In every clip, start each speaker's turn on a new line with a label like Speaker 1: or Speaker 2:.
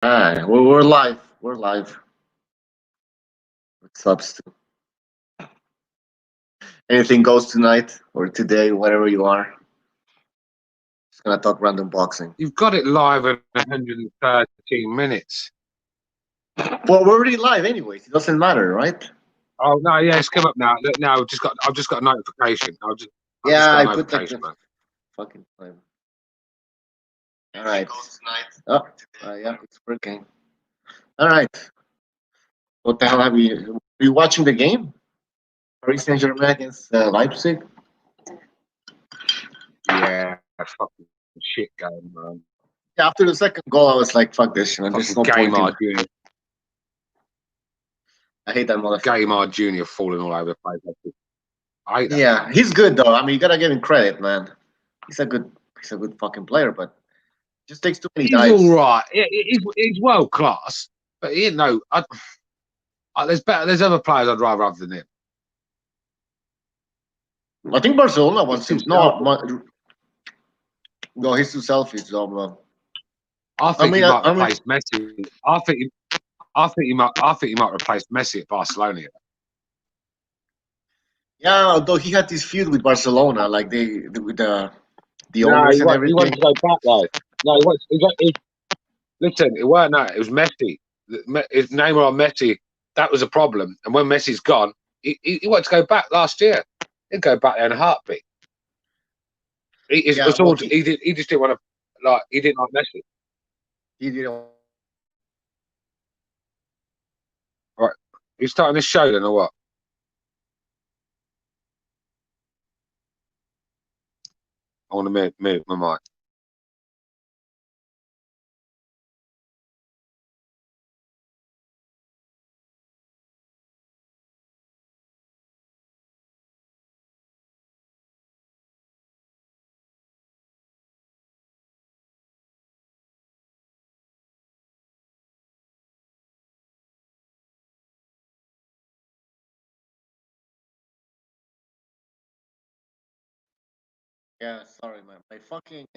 Speaker 1: We're live. We're live. What's up, Stu? Anything goes tonight or today, whatever you are. Just gonna talk random boxing.
Speaker 2: You've got it live in 113 minutes.
Speaker 1: Well, we're already live, anyways. It doesn't matter, right?
Speaker 2: Oh no, yeah, it's come up now. No, I've just got a notification.
Speaker 1: I put like the fucking time. All right. Oh, yeah, it's working. All right. What the hell have you? Are you watching the game? Paris Saint-Germain against Leipzig.
Speaker 2: Yeah, fucking shit game, man.
Speaker 1: Yeah, after the second goal, I was like, "Fuck this shit, man. There's no point."
Speaker 2: Junior.
Speaker 1: I hate that motherfucker.
Speaker 2: Gaymard Junior falling all over the place. I hate that.
Speaker 1: Yeah, he's good though. I mean, you gotta give him credit, man. He's a good fucking player, but just takes too many dives.
Speaker 2: He's all right. He's world class, but you know, there's other players I'd rather have than him.
Speaker 1: I think Barcelona wants him. No, he's too selfish, though, bro.
Speaker 2: I think he might replace Messi. I think he might replace Messi at Barcelona.
Speaker 1: Yeah, although he had this feud with Barcelona, like with the owners and everything.
Speaker 2: He wants to go back though. No, listen, it weren't that. It was Messi. His name on Messi. That was a problem. And when Messi's gone, he wanted to go back last year. He'd go back there in a heartbeat. He just didn't want to. He didn't like Messi.
Speaker 1: He didn't.
Speaker 2: Right. You starting this show then, or what? I want to mute my mic.
Speaker 1: Yeah, sorry, man. My fucking.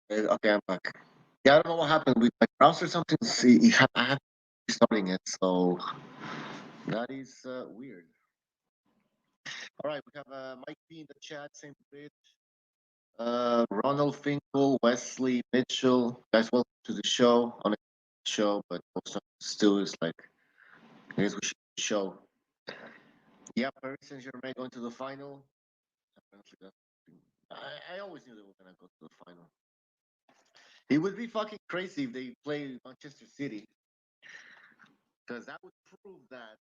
Speaker 1: Okay, I'm back. Yeah, I don't know what happened with my browser. Something. See, I have restarting it, so that is weird. All right, we have Mike P in the chat, same bit. Ronald Finkel, Wesley Mitchell, guys, welcome to the show. On a show, but also still is like, I guess we should show. Yeah, Paris Saint-Germain going to the final. I always knew they were gonna go to the final. It would be fucking crazy if they play Manchester City, because that would prove that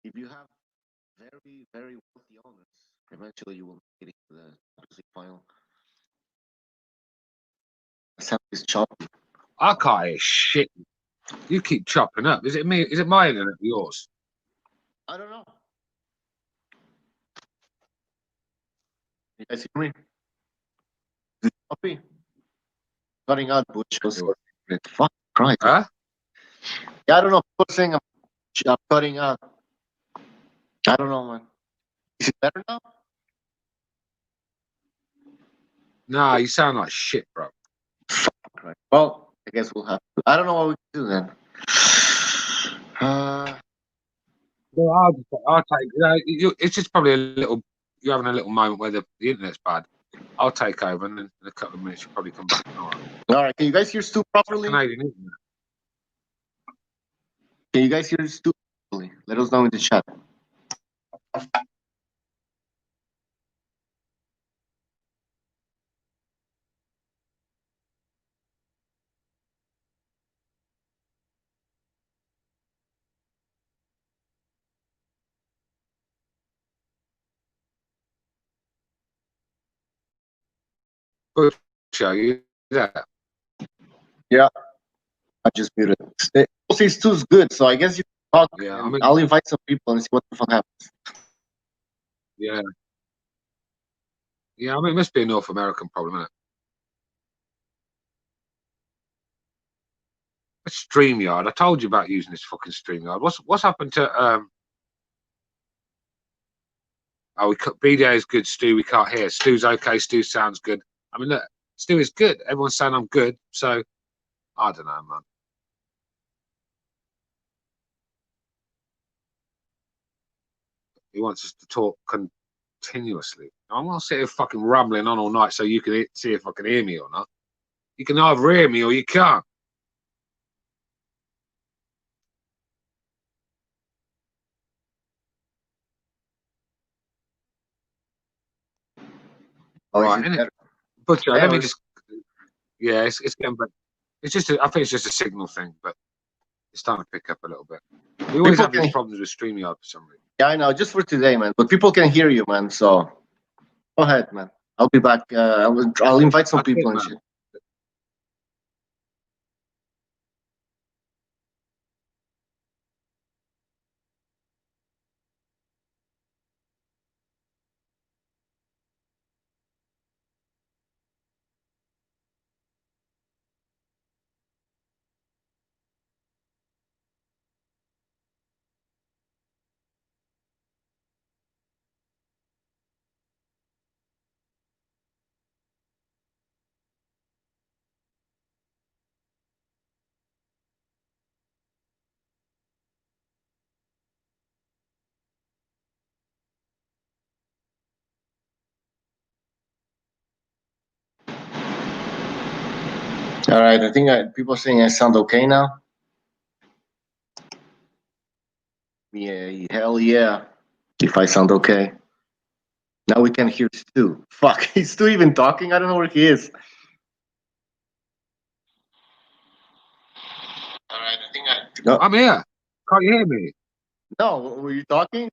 Speaker 1: if you have very, very wealthy owners, eventually you will get into the Champions League final. Something's choppy.
Speaker 2: I can't hear shit. You keep chopping up. Is it me? Is it my internet or yours?
Speaker 1: I don't know. You guys hear me? Is it choppy? Cutting out Butch. Fuck Christ.
Speaker 2: Huh?
Speaker 1: Yeah, I don't know. People saying I'm cutting out. I don't know, man. Is it better now?
Speaker 2: Nah, you sound like shit, bro.
Speaker 1: Right. Well, I guess we'll have to. I don't know what we can do then.
Speaker 2: Well, I'll take. It's just probably a little. You're having a little moment where the internet's bad. I'll take over, and then in a couple of minutes you'll probably come back.
Speaker 1: All right. Can you guys hear Stu properly?
Speaker 2: Canadian internet.
Speaker 1: Can you guys hear Stu properly? Let us know in the chat.
Speaker 2: Show you that.
Speaker 1: Yeah. I just muted. Say Stu's good, so I guess you can talk.
Speaker 2: Yeah,
Speaker 1: I'll invite some people and see what the fuck happens.
Speaker 2: Yeah. Yeah, I mean, it must be a North American problem, isn't it? StreamYard. I told you about using this fucking StreamYard. What's happened to Oh, BDA is good. Stu, we can't hear. Stu's okay. Stu sounds good. I mean, look, Stu is good. Everyone's saying I'm good, so I don't know, man. He wants us to talk continuously. I'm not sitting here fucking rambling on all night so you can see if I can hear me or not. You can either hear me or you can't.
Speaker 1: Oh,
Speaker 2: Right,
Speaker 1: is it
Speaker 2: innit?
Speaker 1: better?
Speaker 2: Butcher,
Speaker 1: Yeah,
Speaker 2: let me just. Yeah, it's getting better. It's just. I think it's just a signal thing, but it's starting to pick up a little bit. We always have these problems with StreamYard for some reason.
Speaker 1: Yeah, I know. Just for today, man. But people can hear you, man. So go ahead, man. I'll be back. I'll invite some people and shit. All right. I think people are saying I sound okay now. Yeah, hell yeah. If I sound okay. Now we can hear Stu. Fuck, is Stu even talking? I don't know where he is. All right, I think
Speaker 2: No. I'm here. Can't you hear me?
Speaker 1: No, were you talking?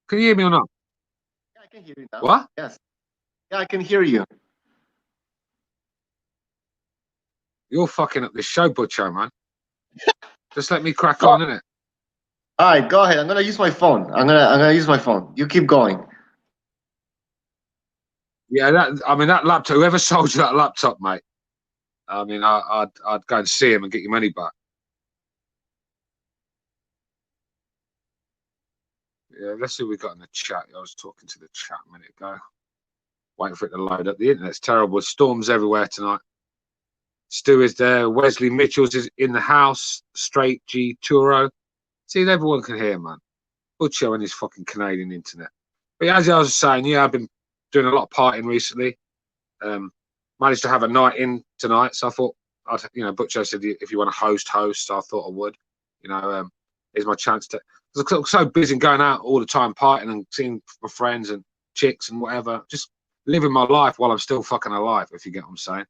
Speaker 2: Can you hear me or not?
Speaker 1: Yeah, I can hear you now.
Speaker 2: What?
Speaker 1: Yes. Yeah, I can hear you.
Speaker 2: You're fucking up this show, Butcher, man. Just let me crack on, innit?
Speaker 1: All right, go ahead. I'm gonna use my phone. I'm gonna use my phone. You keep going.
Speaker 2: Yeah, that laptop. Whoever sold you that laptop, mate. I mean, I'd go and see him and get your money back. Yeah, let's see what we got in the chat. I was talking to the chat a minute ago. Waiting for it to load up. The internet's terrible. Storms everywhere tonight. Stu is there. Wesley Mitchell's is in the house. Straight G Turo. See, everyone can hear, man. Butcher and his fucking Canadian internet. But as I was saying, yeah, I've been doing a lot of partying recently. Managed to have a night in tonight, so I thought, Butcher said if you want to host, so I thought I would. Here's my chance to. Because I'm so busy going out all the time, partying and seeing my friends and chicks and whatever, just living my life while I'm still fucking alive. If you get what I'm saying.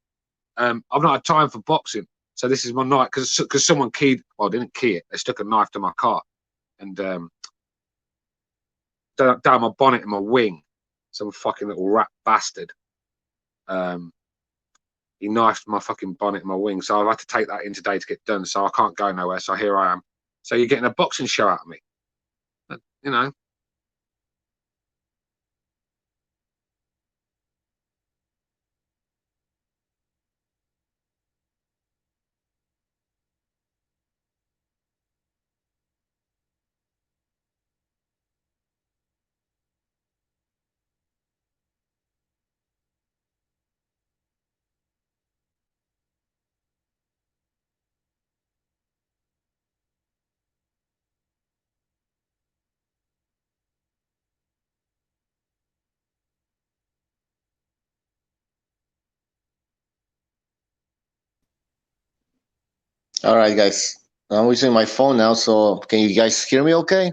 Speaker 2: I've not had time for boxing, so this is my night because someone keyed. Well, didn't key it. They stuck a knife to my car and down my bonnet and my wing. Some fucking little rat bastard. He knifed my fucking bonnet and my wing, so I've had to take that in today to get done. So I can't go nowhere. So here I am. So you're getting a boxing show out of me, you know.
Speaker 1: All right, guys. I'm using my phone now, so can you guys hear me okay?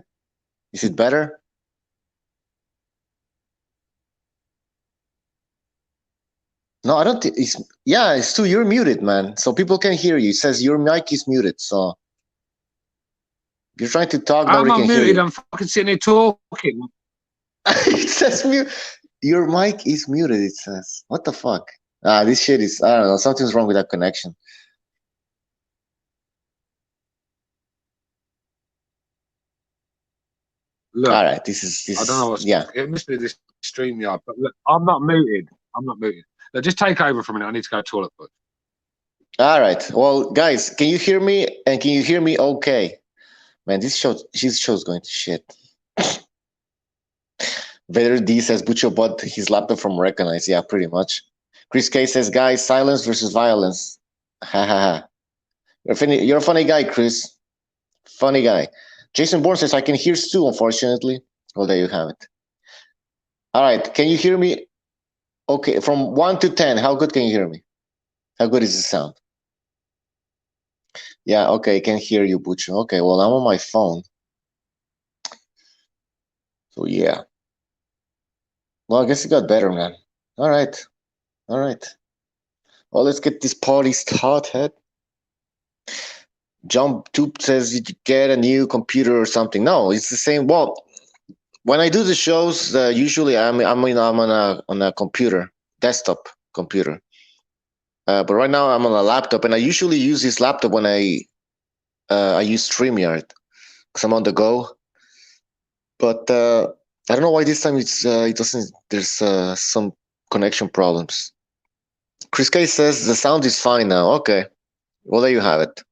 Speaker 1: Is it better? No, I don't think it's. Yeah, it's Stu. You're muted, man. So people can hear you. It says your mic is muted. So you're trying to talk.
Speaker 2: I'm
Speaker 1: Nobody can
Speaker 2: muted.
Speaker 1: hear you.
Speaker 2: I'm fucking sitting here talking.
Speaker 1: It says mute. Your mic is muted. It says. What the fuck? This shit is. I don't know. Something's wrong with that connection.
Speaker 2: Look,
Speaker 1: all right. This is.
Speaker 2: I don't know what's.
Speaker 1: Yeah.
Speaker 2: It must be this StreamYard, but look, I'm not muted. Look, just take over for a minute. I need to go to the toilet. But
Speaker 1: all right. Well, guys, can you hear me? And can you hear me okay? Man, this show's going to shit. Vader D says Butcher bought his laptop from Recognize. Yeah, pretty much. Chris K says, guys, silence versus violence. Ha ha ha. You're a funny guy, Chris. Funny guy. Jason Bourne says, I can hear Stu, unfortunately. Well, there you have it. All right. Can you hear me? Okay. From 1 to 10, how good can you hear me? How good is the sound? Yeah. Okay. I can hear you, Bucho. Okay. Well, I'm on my phone. So, yeah. Well, I guess it got better, man. All right. All right. Well, let's get this party started. John Toop says you get a new computer or something. No, it's the same. Well, when I do the shows, usually I'm on a computer, desktop computer. But right now I'm on a laptop, and I usually use this laptop when I use StreamYard because I'm on the go. But I don't know why this time it doesn't. There's some connection problems. Chris K says the sound is fine now. Okay, well there you have it.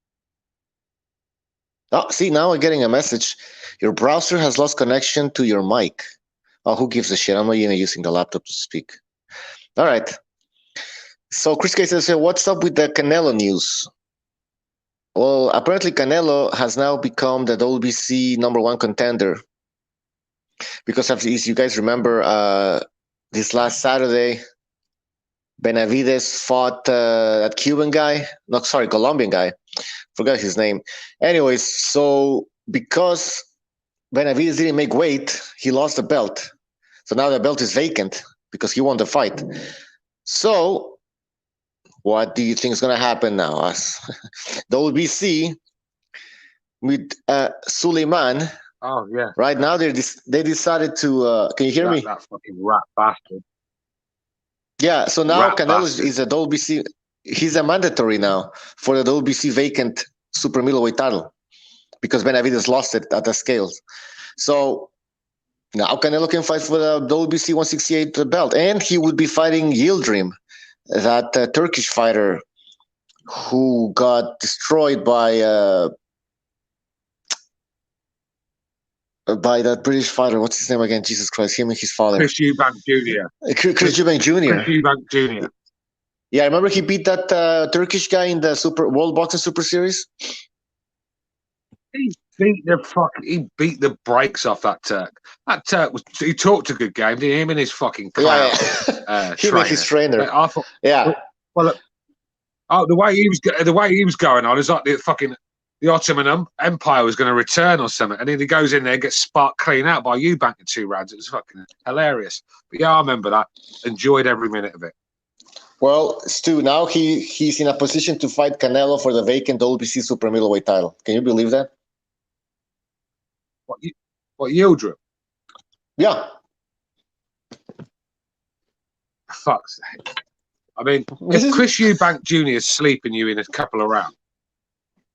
Speaker 1: Oh, see, now I'm getting a message. Your browser has lost connection to your mic. Oh, who gives a shit? I'm not even using the laptop to speak. All right. So Chris K says, what's up with the Canelo news? Well, apparently Canelo has now become the WBC #1 contender. Because as you guys remember, this last Saturday, Benavidez fought that Cuban guy. No, sorry, Colombian guy. Forgot his name. Anyways, so because Benavidez didn't make weight, he lost the belt. So now the belt is vacant because he won the fight. So what do you think is going to happen now? The WBC with Suleiman.
Speaker 2: Oh, yeah.
Speaker 1: Right now they decided to. Can you hear me?
Speaker 2: That fucking rat bastard.
Speaker 1: Yeah. So now Canelo is a WBC. He's a mandatory now for the WBC vacant super middleweight title because Benavidez lost it at the scales. So now Canelo can fight for the WBC 168 belt, and he would be fighting Yildirim, that Turkish fighter who got destroyed by that British fighter. What's his name again? Jesus Christ, him and his father.
Speaker 2: Chris Eubank Jr.
Speaker 1: Chris Eubank Jr.
Speaker 2: Chris Eubank Jr.
Speaker 1: Yeah, I remember he beat that Turkish guy in the World Boxing Super Series.
Speaker 2: He beat the brakes off that Turk. That Turk he talked a good game, didn't he? Him and his fucking clown.
Speaker 1: Him and his trainer.
Speaker 2: I thought,
Speaker 1: yeah.
Speaker 2: Well, the way he was going on is like the Ottoman Empire was going to return or something, and then he goes in there and gets sparked clean out by Eubank in 2 rounds. It was fucking hilarious. But yeah, I remember that. Enjoyed every minute of it.
Speaker 1: Well, Stu, now he's in a position to fight Canelo for the vacant WBC super middleweight title. Can you believe that?
Speaker 2: What Yildirim?
Speaker 1: Yeah.
Speaker 2: Fuck's sake. I mean, if Chris Eubank Jr. is sleeping you in a couple of rounds,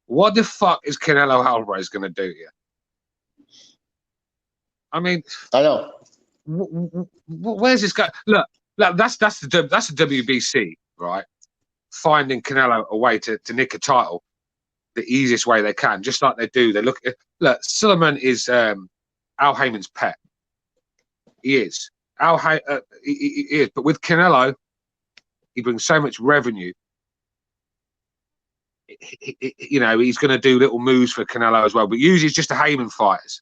Speaker 2: what the fuck is Canelo Alvarez going to do here? I mean,
Speaker 1: I know.
Speaker 2: Where's this guy? Look, that's the WBC, right? Finding Canelo a way to nick a title the easiest way they can, just like they do. They look. Suleiman is Al Heyman's pet. He is. He is. But with Canelo, he brings so much revenue. He's going to do little moves for Canelo as well. But usually it's just the Heyman fighters.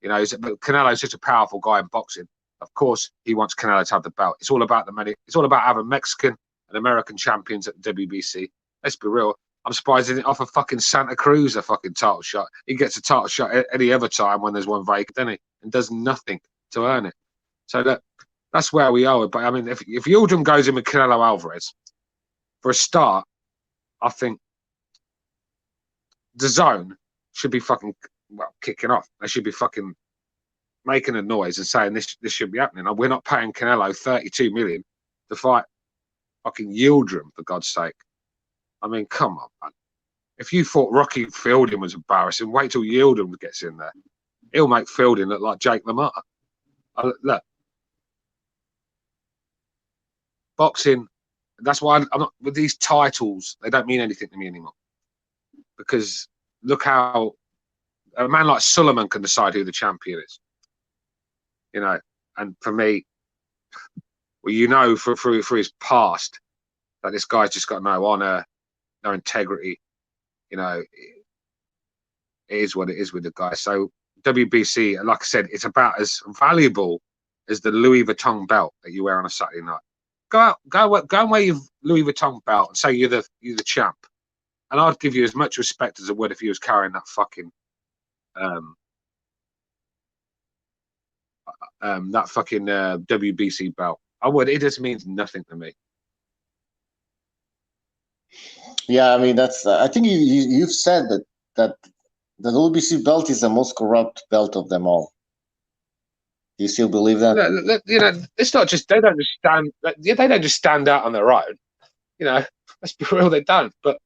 Speaker 2: But Canelo's such a powerful guy in boxing. Of course, he wants Canelo to have the belt. It's all about the money. It's all about having Mexican and American champions at the WBC. Let's be real. I'm surprised he didn't offer fucking Santa Cruz a fucking title shot. He gets a title shot any other time when there's one vacant, doesn't he? And does nothing to earn it. So that's where we are. But I mean, if Yildirim goes in with Canelo Alvarez, for a start, I think the zone should be fucking kicking off. They should be fucking making a noise and saying this should be happening. We're not paying Canelo 32 million to fight fucking Yildirim, for God's sake. I mean, come on, man. If you thought Rocky Fielding was embarrassing, wait till Yildirim gets in there. He'll make Fielding look like Jake LaMotta. Look, boxing. That's why I'm not with these titles. They don't mean anything to me anymore. Because look how a man like Suleiman can decide who the champion is. And for me, well, for his past, Like this guy's just got no honor, no integrity. You know, it is what it is with the guy. So WBC, like I said, it's about as valuable as the Louis Vuitton belt that you wear on a Saturday night. Go and wear your Louis Vuitton belt and say you're the champ, and I'd give you as much respect as I would if you was carrying that fucking WBC belt. I would. It just means nothing to me.
Speaker 1: Yeah, I mean that's. I think you've said that the WBC belt is the most corrupt belt of them all. Do you still believe that?
Speaker 2: You know, it's not just they don't just stand out on their own. You know, let's be real, they don't. But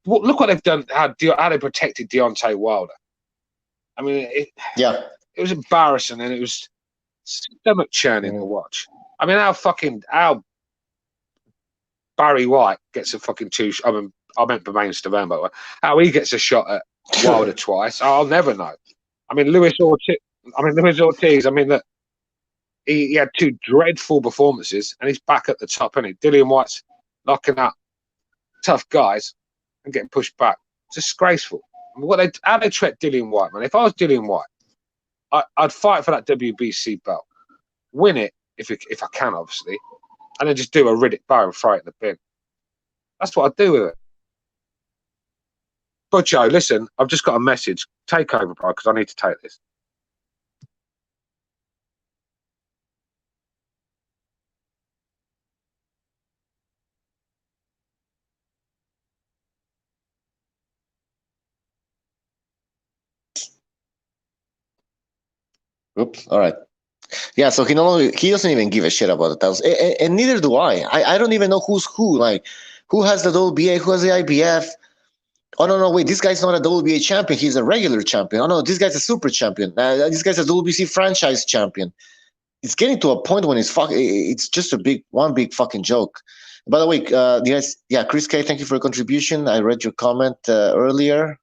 Speaker 2: look what they've done. How they protected Deontay Wilder. I mean, it was embarrassing, and it was stomach churning to watch. I mean, how Barry White gets a fucking I meant Bermain Stavern, by the way. How he gets a shot at Wilder twice, I'll never know. I mean, Luis Ortiz. I mean, that he had two dreadful performances, and he's back at the top, isn't he? Dillian White's knocking out tough guys and getting pushed back. It's disgraceful. I mean, how they treat Dillian White, man. If I was Dillian White, I'd fight for that WBC belt, win it if I can, obviously, and then just do a Riddick bow and throw it in the bin. That's what I'd do with it. But Joe, listen, I've just got a message. Take over, bro, because I need to take this.
Speaker 1: Oops. All right. Yeah. So he doesn't even give a shit about the titles, and neither do I. I don't even know who's who. Like, who has the WBA? Who has the IBF? Oh no, wait, this guy's not a WBA champion. He's a regular champion. Oh no, this guy's a super champion. This guy's a WBC franchise champion. It's getting to a point when it's just one big fucking joke. By the way, Chris K, thank you for your contribution. I read your comment earlier.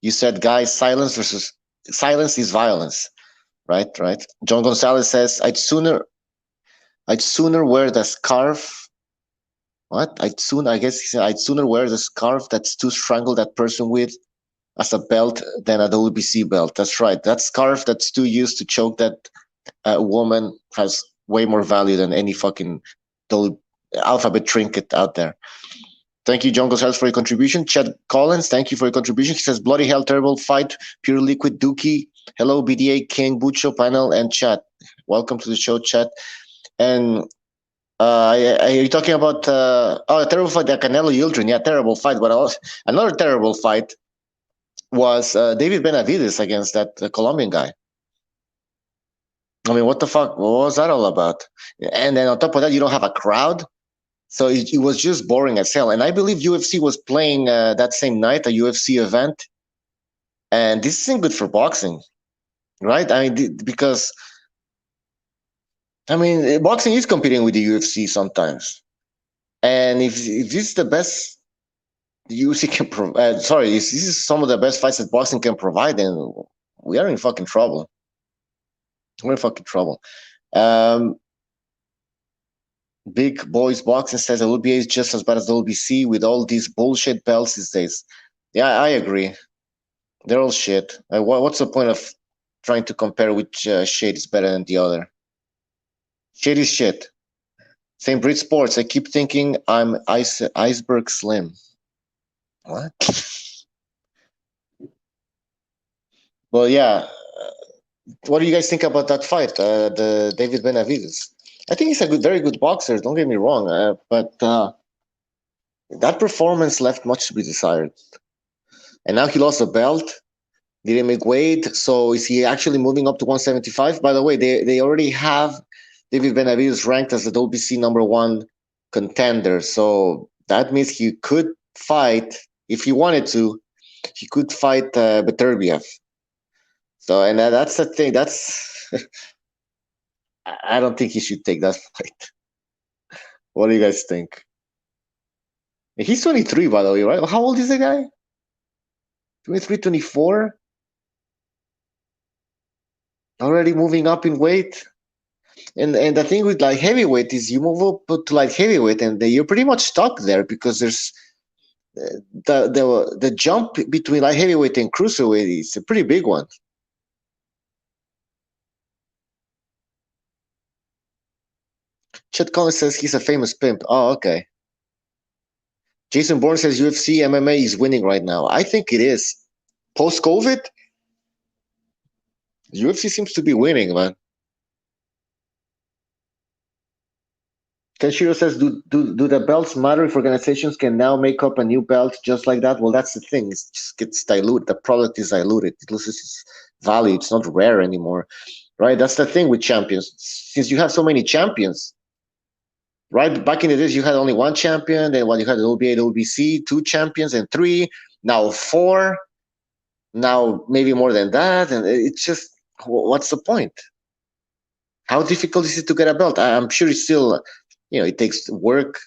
Speaker 1: You said, guys, silence is violence. Right. John Gonzalez says, I'd sooner wear the scarf. What? I'd sooner wear the scarf that's to strangle that person with as a belt than a WBC belt. That's right. That scarf that's too used to choke that woman has way more value than any fucking alphabet trinket out there. Thank you, John Gonzalez, for your contribution. Chad Collins, thank you for your contribution. He says, bloody hell, terrible fight, pure liquid dookie. Hello, BDA, King, Bucho, panel, and chat. Welcome to the show, chat. And are you talking about a terrible fight, the Canelo Yildirim? Yeah, terrible fight. But another terrible fight was David Benavidez against that Colombian guy. I mean, what the fuck? What was that all about? And then on top of that, you don't have a crowd. So it was just boring as hell. And I believe UFC was playing that same night, a UFC event. And this isn't good for boxing, right? I mean, because, boxing is competing with the UFC sometimes. And if this is the best the UFC can provide, if this is some of the best fights that boxing can provide, then we are in fucking trouble. We're in fucking trouble. Big Boys Boxing says the WBA is just as bad as the WBC with all these bullshit belts these days. Yeah, I agree. They're all shit. What's the point of trying to compare which shade is better than the other? Shit is shit. Same Brit Sports. I keep thinking I'm Iceberg Slim. What? Well, yeah. What do you guys think about that fight, the David Benavidez? I think he's a very good boxer. Don't get me wrong, but that performance left much to be desired. And now he lost the belt. Didn't make weight. So is he actually moving up to 175? By the way, they already have David Benavidez ranked as the WBC #1 contender. So that means he could fight, if he wanted to, he could fight Beterbiev. So, and that's the thing. I don't think he should take that fight. What do you guys think? He's 23, by the way, right? How old is the guy? 23, 24? Already moving up in weight? And the thing with light heavyweight is you move up to light heavyweight and you're pretty much stuck there because there's the jump between light heavyweight and cruiserweight is a pretty big one. Chet Collins says he's a famous pimp. Oh, okay. Jason Bourne says UFC MMA is winning right now. I think it is. Post-COVID, UFC seems to be winning, man. Kenshiro says, do the belts matter if organizations can now make up a new belt just like that? Well, that's the thing. It just gets diluted. The product is diluted. It loses its value. It's not rare anymore, right? That's the thing with champions. Since you have so many champions, right? Back in the days, you had only one champion. Then you had the WBA, WBC, 2 champions, and 3. Now 4. Now maybe more than that. And it's just, what's the point? How difficult is it to get a belt? I'm sure it's still, it takes work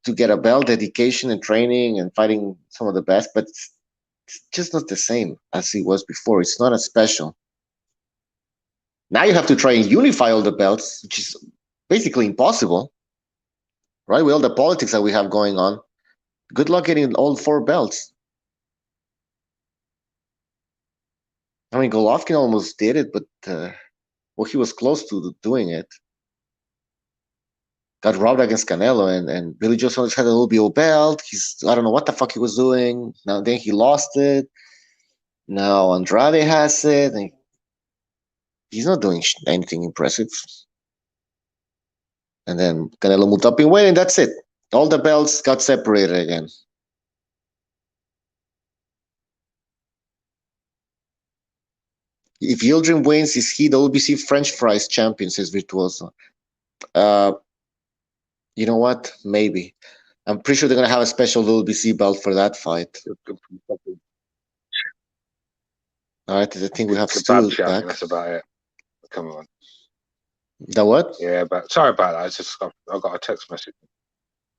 Speaker 1: to get a belt, dedication and training and fighting some of the best, but it's just not the same as it was before. It's not as special. Now you have to try and unify all the belts, which is basically impossible, right? With all the politics that we have going on. Good luck getting all 4 belts. I mean, Golovkin almost did it, but he was close to doing it. Got robbed against Canelo, and Billy Joe Saunders had a WBO belt. I don't know what the fuck he was doing. Now then he lost it. Now Andrade has it, and he's not doing anything impressive. And then Canelo moved up in weight, and that's it. All the belts got separated again. If Yildirim wins, is he the WBC French fries champion, says Virtuoso. You know what? Maybe. I'm pretty sure they're going to have a special WBC belt for that fight. All right, I think we have Stu back.
Speaker 2: That's about it. Come on.
Speaker 1: The what?
Speaker 2: Yeah, but sorry about that. I got a text message.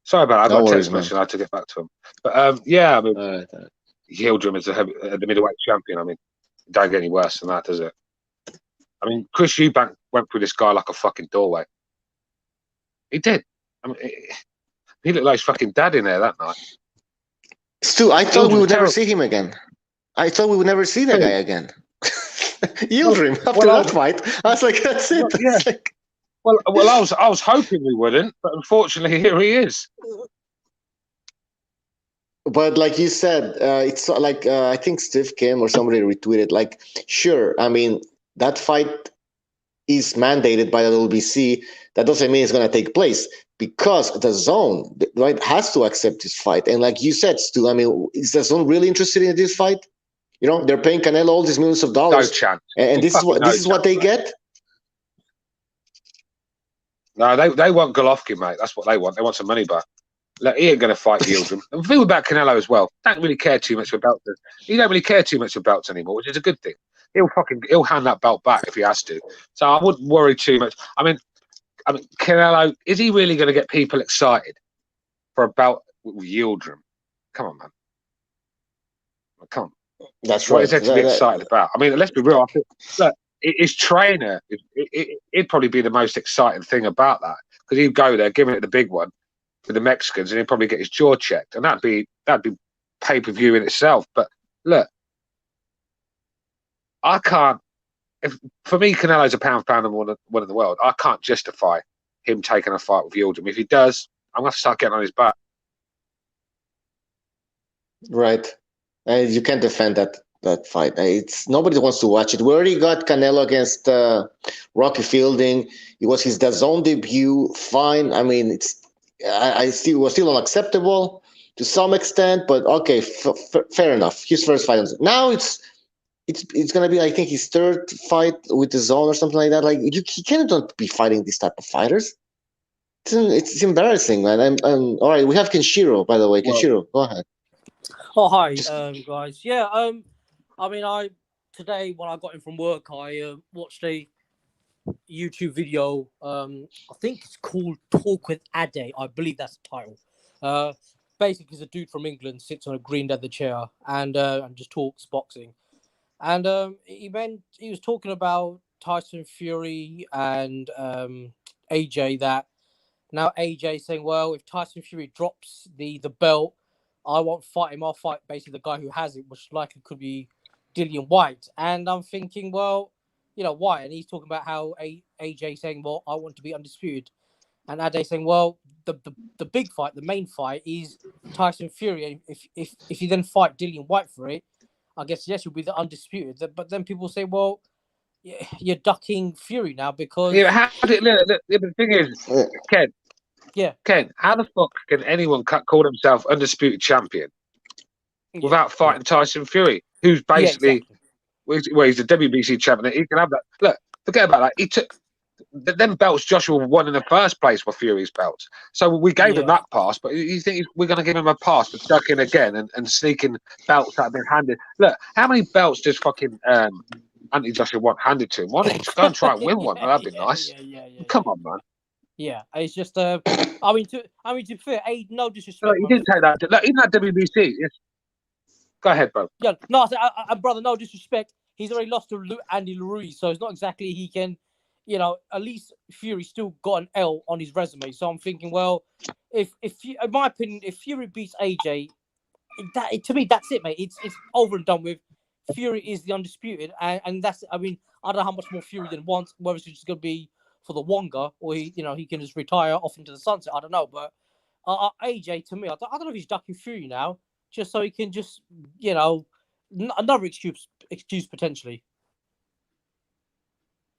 Speaker 2: Sorry about that. I got a text message. I had to get back to him. But yeah, I mean, Yildirim is the middleweight champion. I mean, it don't get any worse than that, does it? I mean, Chris Eubank went through this guy like a fucking doorway. He did. I mean, he looked like his fucking dad in there that night.
Speaker 1: Stu, I thought we would never see him again. I thought we would never see that guy again. Yildirim after that fight, I was like, that's it.
Speaker 2: Yeah.
Speaker 1: Like...
Speaker 2: Well, I was hoping we wouldn't, but unfortunately, here he is.
Speaker 1: But like you said, it's like I think Steve Kim or somebody retweeted. Like, sure, I mean that fight is mandated by the WBC. That doesn't mean it's going to take place because the zone, right, has to accept this fight. And like you said, Stu, I mean, is the zone really interested in this fight? They're paying Canelo all these millions of dollars.
Speaker 2: No chance.
Speaker 1: And this is what they get.
Speaker 2: No, they want Golovkin, mate. That's what they want. They want some money back. Look, he ain't going to fight Yildirim. And the thing about Canelo as well, don't really care too much for belts. He don't really care too much for belts anymore, which is a good thing. He'll hand that belt back if he has to. So I wouldn't worry too much. I mean, Canelo, is he really going to get people excited for a bout with Yildirim? Come on, man. Come on.
Speaker 1: That's right.
Speaker 2: What is there to be excited about? I mean, let's be real. I think, look, his trainer, it'd probably be the most exciting thing about that because he'd go there, giving it the big one with the Mexicans, and he'd probably get his jaw checked, and that'd be pay-per-view in itself. But look, I can't. For me, Canelo's a pound number one in the world. I can't justify him taking a fight with Yildirim. If he does, I'm going to start getting on his back.
Speaker 1: Right. You can't defend that fight. Nobody wants to watch it. We already got Canelo against Rocky Fielding. It was his DAZN debut. Fine. I mean, it was still unacceptable to some extent, but okay, fair enough. His first fight. Now it's gonna be, I think, his 3rd fight with the DAZN or something like that. Like he cannot be fighting these type of fighters. It's embarrassing, man. All right. We have Kenshiro, by the way. Kenshiro, go ahead.
Speaker 3: Oh, hi, guys. Yeah, I mean, today when I got in from work, I watched a YouTube video. I think it's called Talk with Ade. I believe that's the title. Basically, it's a dude from England sits on a green leather chair and just talks boxing. And he was talking about Tyson Fury and AJ that now AJ saying, well, if Tyson Fury drops the belt, I won't fight him. I'll fight basically the guy who has it, which likely could be Dillian White. And I'm thinking, well, you know, why? And he's talking about how AJ saying, well, I want to be undisputed. And Ade saying, well, the big fight, the main fight is Tyson Fury. And if you then fight Dillian White for it, I guess, yes, you'll be the undisputed. But then people say, well, you're ducking Fury now because...
Speaker 2: Yeah, how did, the thing is, Ken, how the fuck can anyone call themselves undisputed champion without fighting Tyson Fury, who's basically, well, he's a WBC champion. He can have that. Look, forget about that. He took them belts Joshua won in the first place were Fury's belts. So we gave him that pass, but you think we're going to give him a pass for ducking again and sneaking belts that have been handed? Look, how many belts does fucking Anthony Joshua want handed to him? Why don't you go and try and win one? That'd be nice. Come on, man.
Speaker 3: Yeah, it's just I mean to be fair, no disrespect.
Speaker 2: Look, he didn't take that. Look, even that WBC. Go ahead, bro.
Speaker 3: Yeah, no, brother, no disrespect. He's already lost to Andy Ruiz, so it's not exactly he can, you know. At least Fury still got an L on his resume. So I'm thinking, well, if in my opinion, if Fury beats AJ, to me that's it, mate. It's over and done with. Fury is the undisputed, and that's. I mean, I don't know how much more Fury than wants. Whether it's just going to be for the Wonga, or he can just retire off into the sunset. I don't know, but AJ to me, I don't know if he's ducking Fury now, just so he can just, you know, another excuse potentially.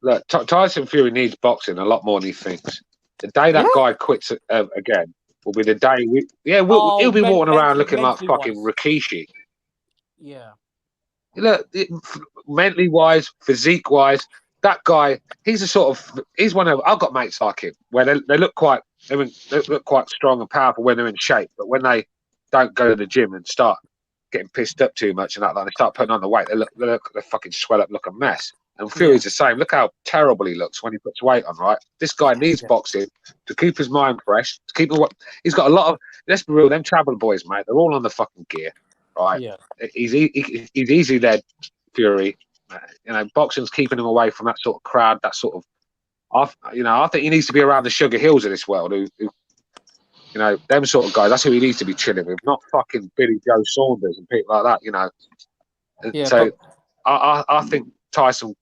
Speaker 3: Look,
Speaker 2: Tyson Fury needs boxing a lot more than he thinks. The day that guy quits again will be the day. He'll be walking around looking like fucking Rikishi.
Speaker 3: Yeah.
Speaker 2: Look, mentally wise, physique wise. That guy, he's one of. I've got mates like him where they look quite strong and powerful when they're in shape, but when they don't go to the gym and start getting pissed up too much and they start putting on the weight, they fucking swell up, look a mess. And Fury's the same. Look how terrible he looks when he puts weight on. Right, this guy needs boxing to keep his mind fresh. To keep he's got a lot of. Let's be real, them travel boys, mate. They're all on the fucking gear, right? Yeah. He's easily led, Fury. You know, boxing's keeping him away from that sort of crowd, that sort of. I think he needs to be around the Sugar Hills of this world, who you know, them sort of guys. That's who he needs to be chilling with, not fucking Billy Joe Saunders and people like that. You know. Yeah, so I think Tyson.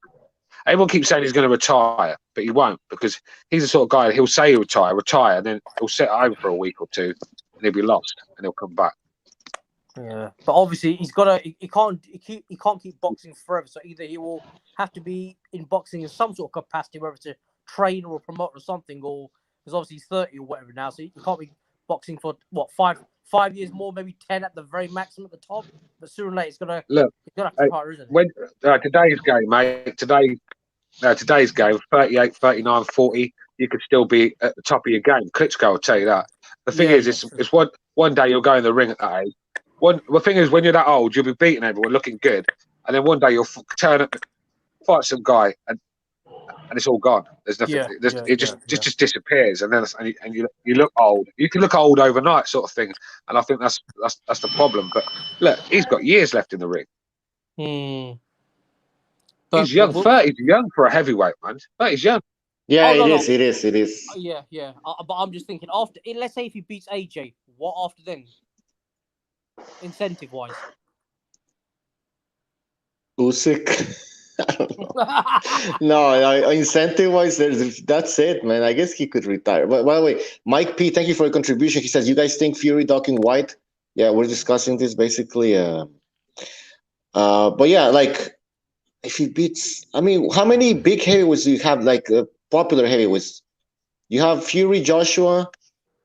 Speaker 2: Everyone keeps saying he's going to retire, but he won't, because he's the sort of guy that he'll say he'll retire, and then he'll sit at home for a week or two, and he'll be lost, and he'll come back.
Speaker 3: Yeah, but obviously he can't keep boxing forever. So either he will have to be in boxing in some sort of capacity, whether it's a trainer or a promoter or something, or because obviously he's 30 or whatever now, so he can't be boxing for what 5 years more, maybe 10 at the very maximum at the top. But sooner or later he's gonna have to retire, isn't it?
Speaker 2: When today's game, mate, today's game, 38, 39, 40, you could still be at the top of your game. Klitschko will tell you that. The thing is, it's one day you'll go in the ring at that age. The thing is, when you're that old, you'll be beating everyone, looking good, and then one day you'll turn up, fight some guy, and it's all gone. There's nothing. It just disappears, and then you look old. You can look old overnight, sort of thing. And I think that's the problem. But look, he's got years left in the ring. But he's young. 30's young for a heavyweight, man. 30's young.
Speaker 1: Yeah, it is.
Speaker 3: Yeah. But I'm just thinking, after, let's say if he beats AJ, what after then? Incentive wise,
Speaker 1: Usyk. I don't know. No, incentive wise, that's it, man. I guess he could retire. But by the way, Mike P, thank you for your contribution. He says, "You guys think Fury ducking White?" Yeah, we're discussing this basically. But yeah, like if he beats, I mean, how many big heavyweights do you have? Like popular heavyweights, you have Fury, Joshua,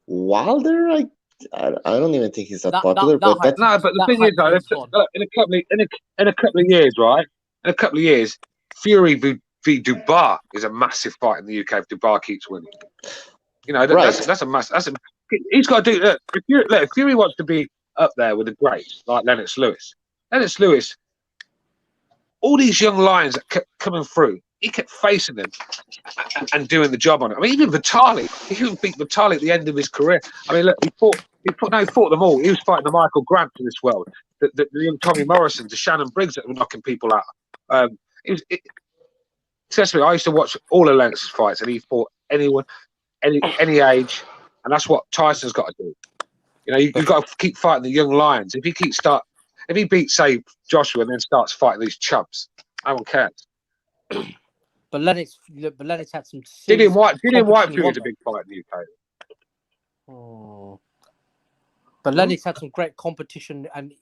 Speaker 1: Wilder. I don't even think he's that popular.
Speaker 2: But the thing is, though, in a couple of years, right? In a couple of years, Fury v Dubois is a massive fight in the UK if Dubois keeps winning. You know, that's a massive. He's got to do. Look, if Fury wants to be up there with the greats like Lennox Lewis, all these young lions that kept coming through, he kept facing them and doing the job on it. I mean, even Vitali, he even beat Vitali at the end of his career. I mean, look, he fought them all. He was fighting the Michael Grant in this world, the young Tommy Morrison, the Shannon Briggs that were knocking people out. trust me, I used to watch all of Lennox's fights, and he fought anyone, any age, and that's what Tyson's got to do. You know, you've got to keep fighting the young lions. If he beats, say, Joshua, and then starts fighting these chumps, no one cares.
Speaker 3: But Lennox had some.
Speaker 2: Dillian White Fury is a big fight in the UK.
Speaker 3: Oh. But Lennox had some great competition, and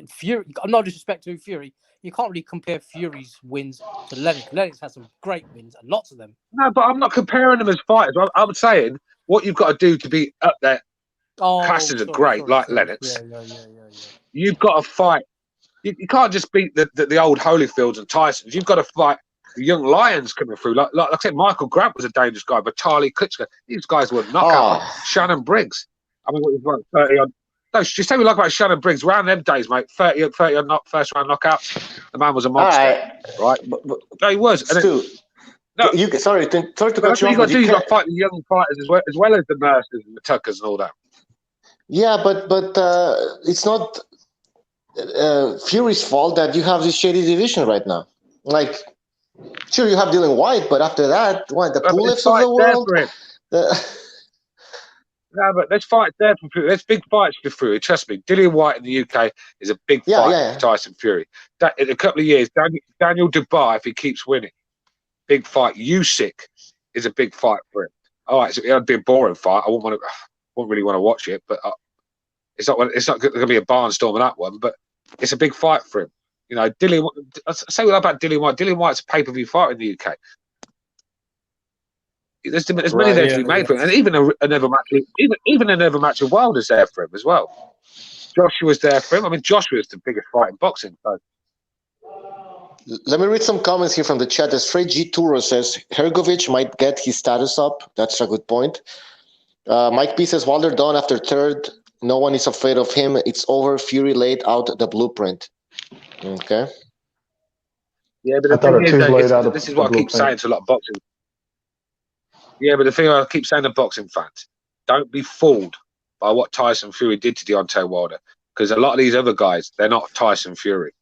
Speaker 3: Fury. I'm not disrespecting Fury. You can't really compare Fury's wins to Lennox. Lennox has some great wins, and lots of them.
Speaker 2: No, but I'm not comparing them as fighters. I'm saying what you've got to do to be up there. Classes are great, like Lennox.
Speaker 3: Yeah.
Speaker 2: You've got to fight. You can't just beat the old Holyfields and Tysons. You've got to fight the young lions coming through. Like I said, Michael Grant was a dangerous guy, but Charlie Klitschko, these guys were knockout. Shannon Briggs. I mean, what was like 30 odd. No, just tell me like about Shannon Briggs. Around them days, mate, 30 odd first round knockouts. The man was a monster, right? No, he was.
Speaker 1: Sorry to cut you off.
Speaker 2: You've got to fight the young fighters as well as the Mercers and the Tuckers and all that.
Speaker 1: Yeah, but it's not Fury's fault that you have this shady division right now. Like, sure, you have Dillian White, but after that, the Pulevs of the world.
Speaker 2: No, but there's fights there for Fury. There's big fights for Fury. Trust me, Dillian White in the UK is a big fight for Tyson Fury. That in a couple of years, Daniel Dubois, if he keeps winning, big fight. Usyk is a big fight for him. All right, so it'd be a boring fight. I wouldn't really want to watch it, but it's not going to be a barnstorm in that one. But it's a big fight for him. You know, Dillian. I say what about Dillian White. Dillian White's a pay-per-view fight in the UK. There's many there to be made for him, and even another match with Wilder's there for him as well. Joshua's there for him. I mean, Joshua's the biggest fight in boxing. So.
Speaker 1: Let me read some comments here from the chat. Straight G Turo says Hergovic might get his status up. That's a good point. Mike P says Wilder done after third. No one is afraid of him. It's over. Fury laid out the blueprint. Okay.
Speaker 2: Yeah, but the thing is, this is what I keep saying to a lot of boxing. Yeah, but the thing I keep saying to boxing fans, don't be fooled by what Tyson Fury did to Deontay Wilder, because a lot of these other guys, they're not Tyson Fury.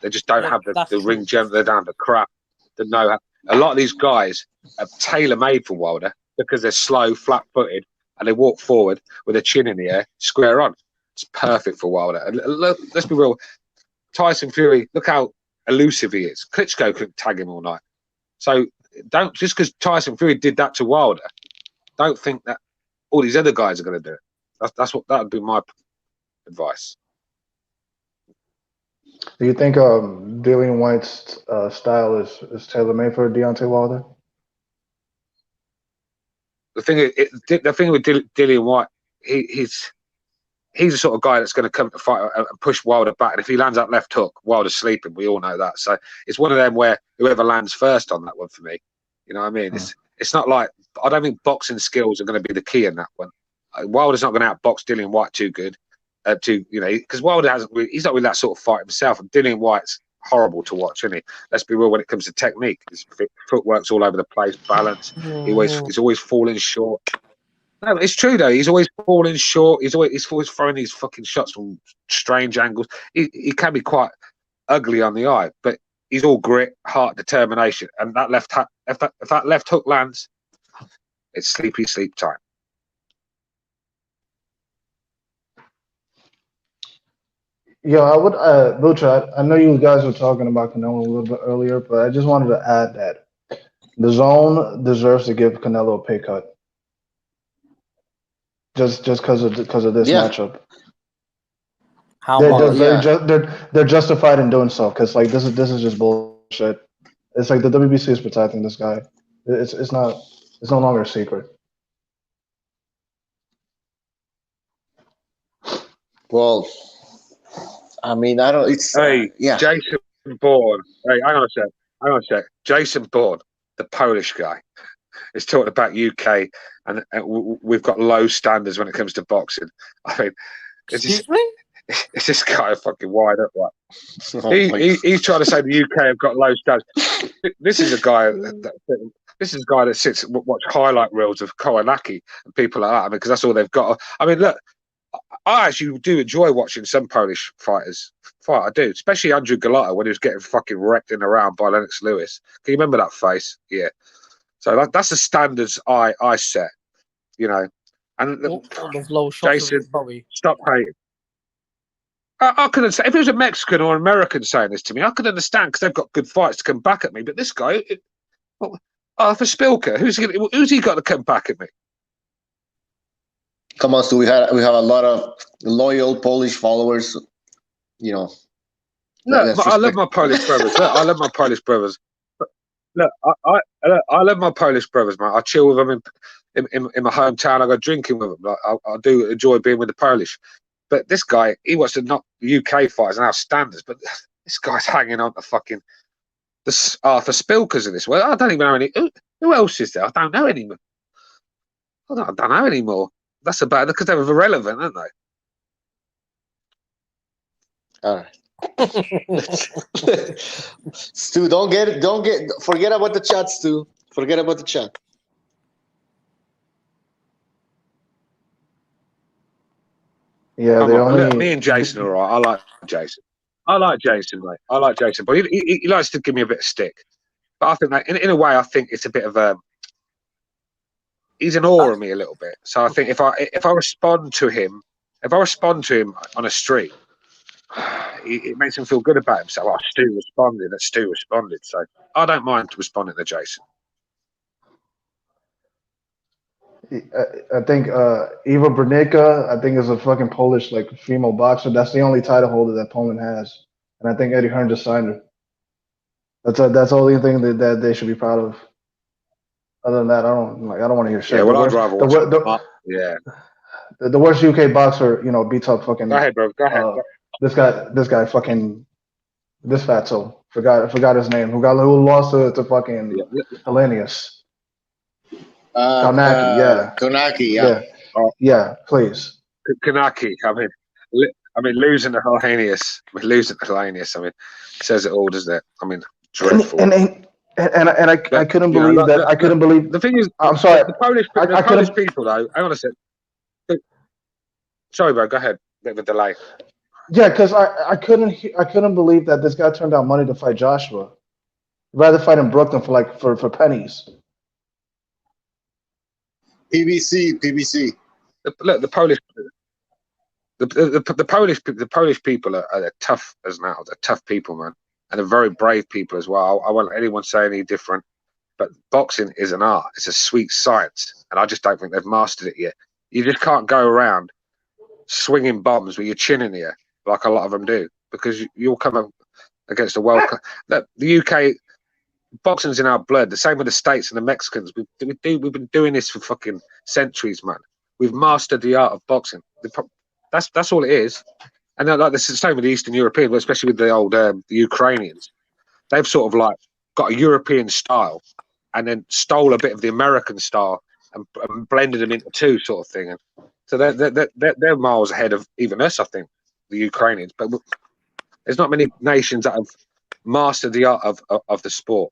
Speaker 2: They just don't have the ring gem. They don't have the craft, the know-how. A lot of these guys are tailor-made for Wilder because they're slow, flat-footed, and they walk forward with their chin in the air, square on. It's perfect for Wilder. And let's be real. Tyson Fury, look how elusive he is. Klitschko couldn't tag him all night. So don't, just because Tyson Fury did that to Wilder, don't think that all these other guys are going to do it. That would be my advice.
Speaker 4: Do you think Dillian White's style is tailor-made for Deontay Wilder?
Speaker 2: The thing with Dillian White, he's the sort of guy that's going to come to fight and push Wilder back. And if he lands that left hook, Wilder's sleeping. We all know that. So it's one of them where whoever lands first on that one for me. You know what I mean? It's not like, I don't think boxing skills are going to be the key in that one. Wilder's not going to outbox Dillian White too good. Because Wilder he's not really that sort of fight himself. And Dillian White's horrible to watch, isn't he? Let's be real when it comes to technique. His footwork's all over the place, balance. He's always falling short. No, it's true though. He's always falling short. He's always throwing these fucking shots from strange angles. He can be quite ugly on the eye, but he's all grit, heart, determination. And that if that left hook lands, it's sleep time.
Speaker 4: Yeah, I would, Lucha, I know you guys were talking about Canelo a little bit earlier, but I just wanted to add that the zone deserves to give Canelo a pay cut. Just because of this matchup. They're justified in doing so, because like this is just bullshit. It's like the WBC is protecting this guy. It's no longer a secret.
Speaker 1: Well, I mean, I don't. It's
Speaker 2: Jason Bourne. Hey, hang on a sec. Jason Bourne, the Polish guy, is talking about UK, and we've got low standards when it comes to boxing. I mean, is this guy fucking wide up? Right? He's trying to say the UK have got low standards. This is a guy. This is a guy that sits and watch highlight reels of Kownacki and people like that. I mean, because that's all they've got. I mean, look. I actually do enjoy watching some Polish fighters fight. I do, especially Andrew Galata when he was getting fucking wrecked in the round by Lennox Lewis. Can you remember that face? Yeah. So that's the standards I set, you know. And
Speaker 3: All those low shots
Speaker 2: Jason,
Speaker 3: of Bowie.
Speaker 2: stop hating. I could understand if it was a Mexican or an American saying this to me. I could understand because they've got good fights to come back at me. But this guy, Arthur Spilker, who's he got to come back at me?
Speaker 1: Come on, Stu. We have a lot of loyal Polish followers. You know.
Speaker 2: Look, I love my Polish brothers. Look, I love my Polish brothers. Look, I love my Polish brothers, man. I chill with them in my hometown. I go drinking with them. Like, I do enjoy being with the Polish. But this guy, he wants to knock the UK fighters and our standards. But this guy's hanging on to fucking the Arthur Spilkers of this world. I don't even know any. Who else is there? I don't know anymore. I don't know anymore. That's about it because they were irrelevant, aren't they?
Speaker 1: All right. Stu, forget about the chat, Stu. Forget about the chat.
Speaker 4: Yeah,
Speaker 2: me and Jason are all right. I like Jason. Mate. I like Jason, but he likes to give me a bit of stick. But I think that in a way, I think it's a bit of a. He's in awe of me a little bit. So I think if I respond to him on a street, it makes him feel good about himself. Oh, Stu responded. So I don't mind responding to Jason.
Speaker 4: I think Eva Bernicka, I think, is a fucking Polish like female boxer. That's the only title holder that Poland has, and I think Eddie Hearn just signed her. That's the only thing that they should be proud of. Other than that, I don't want to hear shit.
Speaker 2: Yeah, well, I'd rather watch
Speaker 4: the worst UK boxer, beats up fucking.
Speaker 2: Go ahead, bro. Go ahead.
Speaker 4: This guy, fucking this fatso. Forgot his name. Who lost to fucking Hellenius. Konaki, yeah.
Speaker 1: Konaki, yeah.
Speaker 4: Yeah, please.
Speaker 2: Konaki, I mean, losing to Hellenius. I mean, says it all, doesn't it? I mean, dreadful.
Speaker 4: And I couldn't believe that. I couldn't believe.
Speaker 2: The thing is,
Speaker 4: I'm sorry.
Speaker 2: The Polish people, though. Hang on a sec. Sorry, bro. Go ahead. Bit of a delay.
Speaker 4: Yeah, because I couldn't believe that this guy turned down money to fight Joshua. He'd rather fight in Brooklyn for pennies.
Speaker 1: PBC.
Speaker 2: Look, the Polish people are tough as now. They're tough people, man, and they're very brave people as well. I won't anyone say any different. But boxing is an art. It's a sweet science, and I just don't think they've mastered it yet. You just can't go around swinging bombs with your chin in the air like a lot of them do, because you'll come up against a world. The UK boxing's in our blood. The same with the States and the Mexicans. We've been doing this for fucking centuries, man. We've mastered the art of boxing. That's all it is. And like this is the same with the Eastern Europeans, but especially with the old the Ukrainians. They've sort of like got a European style and then stole a bit of the American style and blended them into two sort of thing. And so they're miles ahead of even us, I think, the Ukrainians. But there's not many nations that have mastered the art of the sport.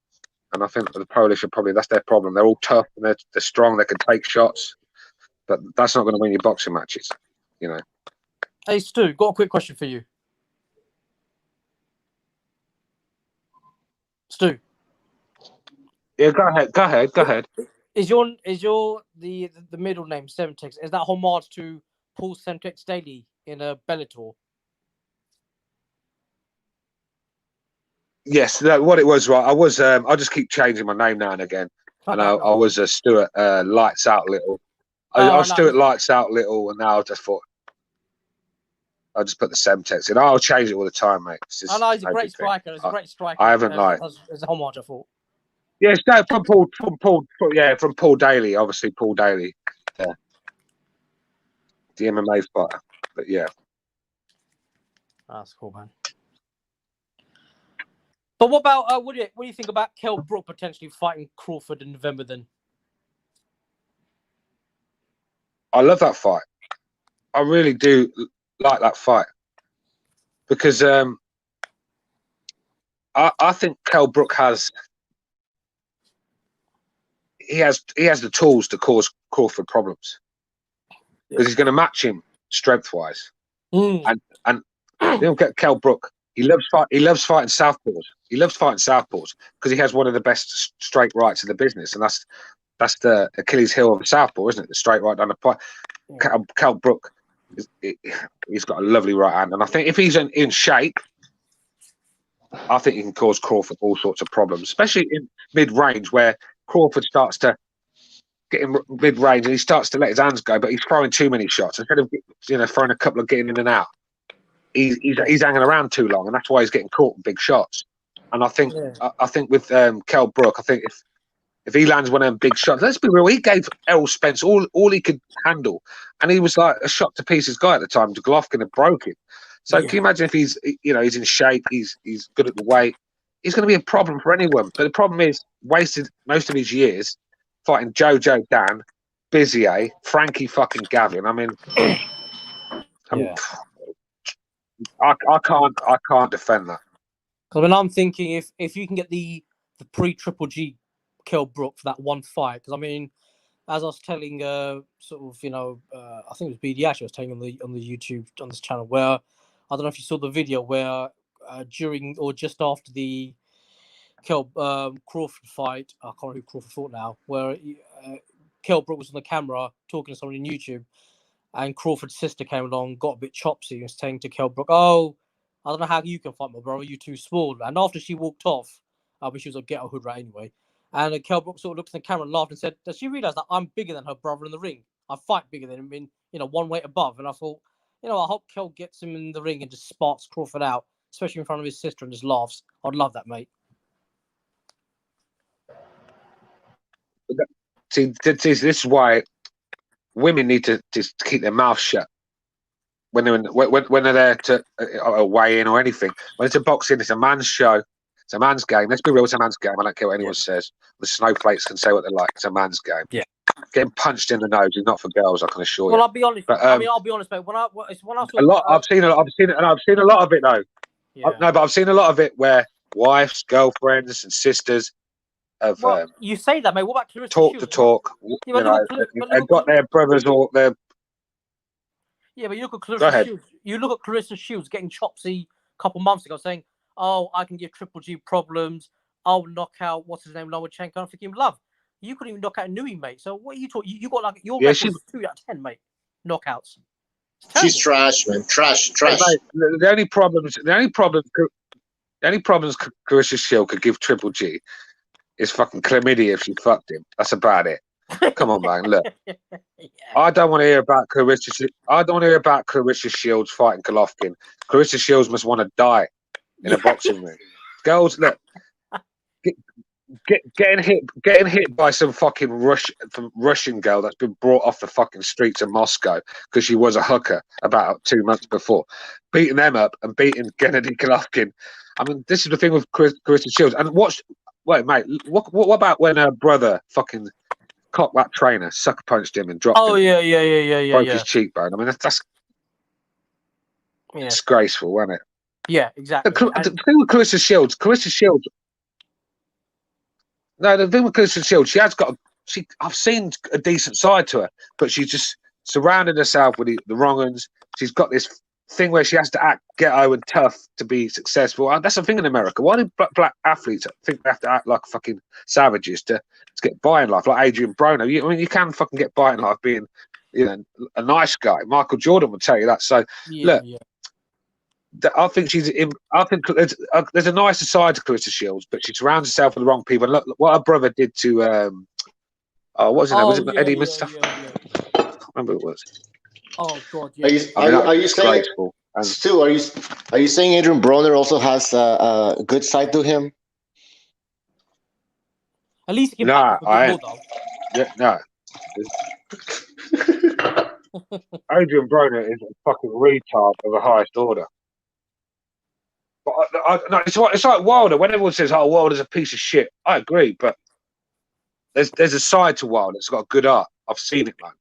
Speaker 2: And I think the Polish are that's their problem. They're all tough and they're strong. They can take shots, but that's not going to win your boxing matches, you know.
Speaker 3: Hey, Stu, got a quick question for you. Stu.
Speaker 2: Yeah, go ahead.
Speaker 3: Is your the middle name Semtex? Is that homage to Paul Semtex Daly in a Bellator?
Speaker 2: Yes, what it was, right? I was. I just keep changing my name now and again, and I was Stuart Lights Out Little. I was Stuart Lights Out Little, and now I just thought I'll just put the Semtex in. I'll change it all the time, mate.
Speaker 3: I know he's a great striker. He's a great striker.
Speaker 2: I haven't liked.
Speaker 3: As a homage, I thought.
Speaker 2: Yes, no, from Paul Daly, obviously Paul Daly, the MMA fighter. But yeah,
Speaker 3: that's cool, man. But what about what do you think about Kell Brook potentially fighting Crawford in November? Then
Speaker 2: I love that fight. I really do like that fight because I think Kell Brook has the tools to cause Crawford problems because he's going to match him strength-wise.
Speaker 3: Mm.
Speaker 2: And you don't get Kell Brook. He loves fighting southpaws. He loves fighting southpaws because he has one of the best straight rights in the business, and that's the Achilles heel of a southpaw, isn't it? The straight right down the pipe. Kell Brook, he's got a lovely right hand, and I think if he's in shape, I think he can cause Crawford all sorts of problems, especially in mid-range where Crawford starts to get in mid-range and he starts to let his hands go, but he's throwing too many shots instead of throwing a couple of getting in and out. He's hanging around too long, and that's why he's getting caught in big shots. And I think with Kell Brook, I think if he lands one of them big shots, let's be real, he gave Errol Spence all he could handle, and he was like a shot to pieces guy at the time. Golovkin had broken. So can you imagine if he's in shape, he's good at the weight, he's going to be a problem for anyone. But the problem is wasted most of his years fighting Jojo Dan, Bizier, Frankie fucking Gavin. I mean, I can't defend that.
Speaker 3: Because when I'm thinking if you can get the pre-Triple G Kell Brook for that one fight, because I mean, as I was telling I think it was BD actually I was telling on the YouTube on this channel, where I don't know if you saw the video where during or just after the Crawford fight, I can't remember who Crawford fought now, where Kell Brook was on the camera talking to someone on YouTube, and Crawford's sister came along, got a bit chopsy, and was saying to Kell Brook, "Oh, I don't know how you can fight my brother, you're too small." And after she walked off, she was a ghetto hood rat anyway, and Kell Brook sort of looked at the camera and laughed and said, "Does she realise that I'm bigger than her brother in the ring? I fight bigger than him in one weight above." And I thought, I hope Kell gets him in the ring and just sparks Crawford out, especially in front of his sister, and just laughs. I'd love that, mate.
Speaker 2: See, this is why women need to just keep their mouth shut when they're there to weigh in or anything. When it's a boxing, it's a man's show. It's a man's game. Let's be real, it's a man's game. I don't care what anyone says. The snowflakes can say what they like. It's a man's game. Yeah. Getting punched in the nose is not for girls, I can assure you.
Speaker 3: Well, I'll be honest. But, I'll be honest, mate. When I saw
Speaker 2: I've seen a lot of it though. Yeah. No, but I've seen a lot of it where wives, girlfriends, and sisters have.
Speaker 3: You say that, mate. What about Claressa
Speaker 2: talk
Speaker 3: Shields?
Speaker 2: to talk? They've got their brothers or their.
Speaker 3: Yeah, but you look at Claressa Shields. You look at Claressa Shields getting chopsy a couple months ago, saying, "Oh, I can give Triple G problems. I'll knock out what's his name, Lomachenko." I'm thinking, love. You couldn't even knock out Nui, mate. So what are you talking? You got like your record 2 out of 10, mate. Knockouts.
Speaker 1: She's trash, man. Trash. Hey, mate,
Speaker 2: the only problems Claressa Shields could give Triple G is fucking chlamydia if she fucked him. That's about it. Come on, man. Look, I don't want to hear about Claressa. I don't want to hear about Claressa Shields fighting Golovkin. Claressa Shields must want to die in a boxing ring. Girls, look. Getting hit by some fucking Russian girl that's been brought off the fucking streets of Moscow because she was a hooker about 2 months before, beating them up and beating Gennady Golovkin. I mean, this is the thing with Claressa Shields. And wait, mate, what about when her brother fucking cocked that trainer, sucker punched him and dropped him?
Speaker 3: Oh yeah.
Speaker 2: Broke his cheekbone. I mean, that's disgraceful, wasn't it?
Speaker 3: Yeah, exactly.
Speaker 2: The thing with Claressa Shields. No, the thing with Claressa Shields, I've seen a decent side to her, but she's just surrounded herself with the wrong ones. She's got this thing where she has to act ghetto and tough to be successful. And that's the thing in America. Why do black athletes think they have to act like fucking savages to get by in life? Like Adrian Broner. You can fucking get by in life being, a nice guy. Michael Jordan would tell you that. So look. Yeah. I think there's a nicer side to Claressa Shields, but she surrounds herself with the wrong people. And look what her brother did to what was his name? Was it Eddie Mustafa? I can't remember who it was.
Speaker 3: Oh God! Yeah.
Speaker 1: Are you saying Stu? Are you saying Adrian Broner also has a good side to him?
Speaker 3: At least he can
Speaker 2: Adrian Broner is a fucking retard of the highest order. But no, it's like Wilder. When everyone says, "Oh, Wilder's a piece of shit," I agree. But there's a side to Wilder. It's got good art. I've seen it, man.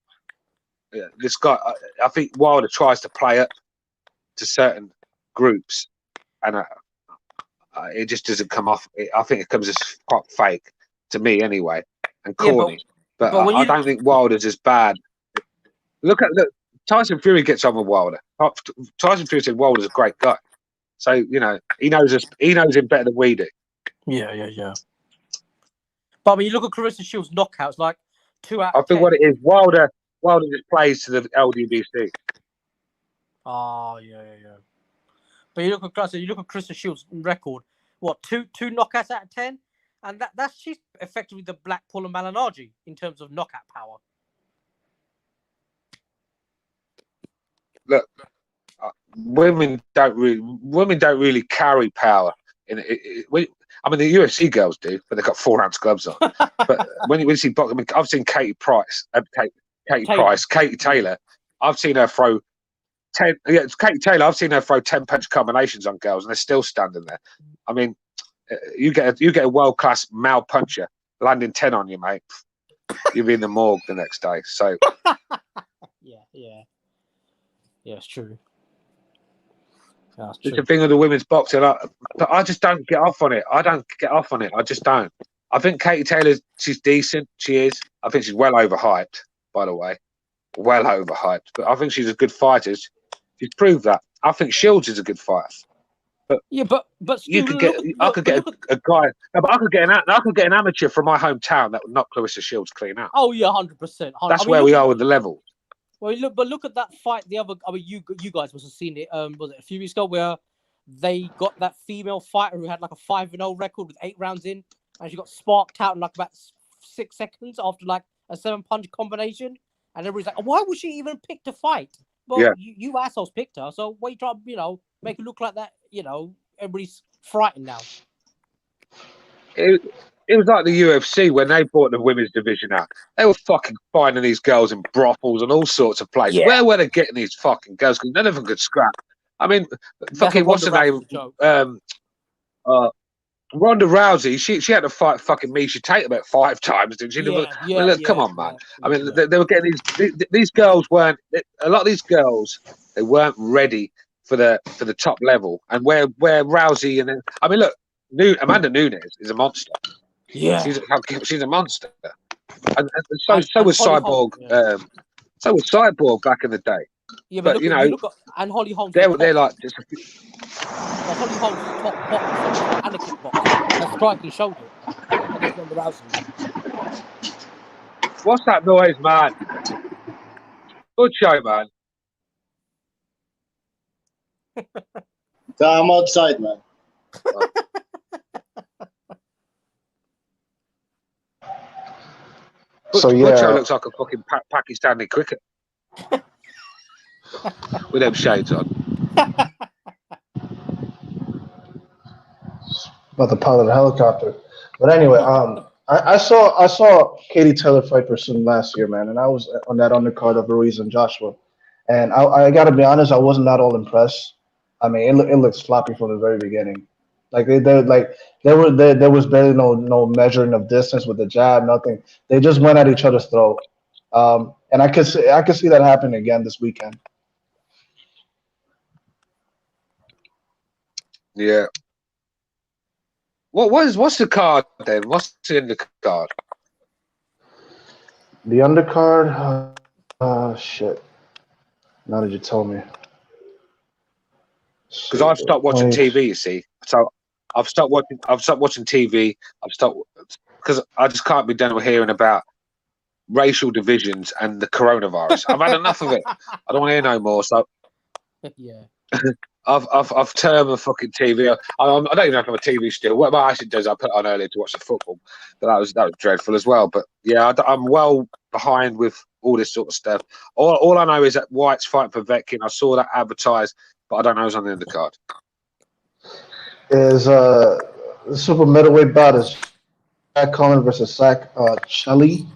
Speaker 2: Yeah, this guy. I think Wilder tries to play up to certain groups, and it just doesn't come off. I think it comes as quite fake to me, anyway, and corny. But I don't think Wilder's as bad. Look, Tyson Fury gets on with Wilder. Tyson Fury said Wilder's a great guy. So, you know, he knows him better than we do.
Speaker 3: Yeah. But when you look at Claressa Shields' knockouts, like 2 out
Speaker 2: I
Speaker 3: of
Speaker 2: think
Speaker 3: 10.
Speaker 2: what it is, Wilder just plays to the LWBC.
Speaker 3: Oh, yeah. But you look at Claressa Shields' record, what, two knockouts out of 10? And she's effectively the Blackpool and Malignaggi in terms of knockout power.
Speaker 2: Look, women don't really carry power. I mean, the UFC girls do, but they've got 4-ounce gloves on. But when you see boxing, I mean, I've seen Katie Taylor. I've seen her throw 10. Yeah, it's Katie Taylor. I've seen her throw 10-punch combinations on girls, and they're still standing there. I mean, you get a world-class male puncher landing 10 on you, mate. You'll be in the morgue the next day. So,
Speaker 3: yeah, it's true.
Speaker 2: It's the thing with the women's boxing. I just don't get off on it. I just don't. I think Katie Taylor, she's decent. She is. I think she's well overhyped, by the way. Well overhyped. But I think she's a good fighter. She's proved that. I think Shields is a good fighter. But
Speaker 3: yeah, but
Speaker 2: you could get. I could get a guy. No, but I could get an amateur from my hometown that would knock Claressa Shields clean out.
Speaker 3: Oh yeah, 100%.
Speaker 2: That's where we are with the level.
Speaker 3: Well, look at that fight. You guys must have seen it. Was it a few weeks ago where they got that female fighter who had like a 5-0 record with 8 rounds in, and she got sparked out in like about 6 seconds after like a 7-punch combination, and everybody's like, "Why would she even pick to fight?" Well,
Speaker 2: yeah.
Speaker 3: you assholes picked her, so why you try to make it look like that? Everybody's frightened now.
Speaker 2: It was like the UFC when they bought the women's division out. They were fucking finding these girls in brothels and all sorts of places. Yeah. Where were they getting these fucking girls? Because none of them could scrap. I mean, fucking what's her name? Ronda Rousey. She had to fight fucking Misha Tate about 5 times, didn't she? Come on, man. I mean, they were getting these girls weren't. A lot of these girls, they weren't ready for the top level. And where Rousey and then, I mean, look, Amanda Nunes is a monster.
Speaker 3: Yeah,
Speaker 2: she's a monster, and so was Cyborg. So was Cyborg back in the day.
Speaker 3: Yeah, but and Holly Holmes.
Speaker 2: They're like just.
Speaker 3: Holly Holmes is top boxer and a kickboxer. Her striking showed it.
Speaker 2: What's that noise, man? Good show, man.
Speaker 1: I'm outside, man.
Speaker 4: So
Speaker 2: Butcher looks like a fucking Pakistani cricket with them shades on.
Speaker 4: About the pilot of the helicopter, but anyway, I saw Katie Taylor fight for Sun last year, man, and I was on that undercard of Ruiz and Joshua, and I gotta be honest, I wasn't that all impressed. I mean, it looked sloppy from the very beginning. Like there was barely no measuring of distance with the jab, nothing. They just went at each other's throat, and I could see that happening again this weekend.
Speaker 2: Yeah. What's the card then? What's in the card?
Speaker 4: The undercard. Shit. Now that you told me.
Speaker 2: Because I've stopped watching TV. You see, so. I've stopped watching TV. Because I just can't be done with hearing about racial divisions and the coronavirus. I've had enough of it. I don't want to hear no more. So
Speaker 3: yeah,
Speaker 2: I've turned the fucking TV. I don't even have a TV still. What I actually do is I put it on earlier to watch the football, but that was dreadful as well. But yeah, I'm well behind with all this sort of stuff. All I know is that White's fighting for Vetkin. I saw that advertised, but I don't know who's on the undercard.
Speaker 4: Is the super middleweight bout is Jack Cullen versus Zach Shelley,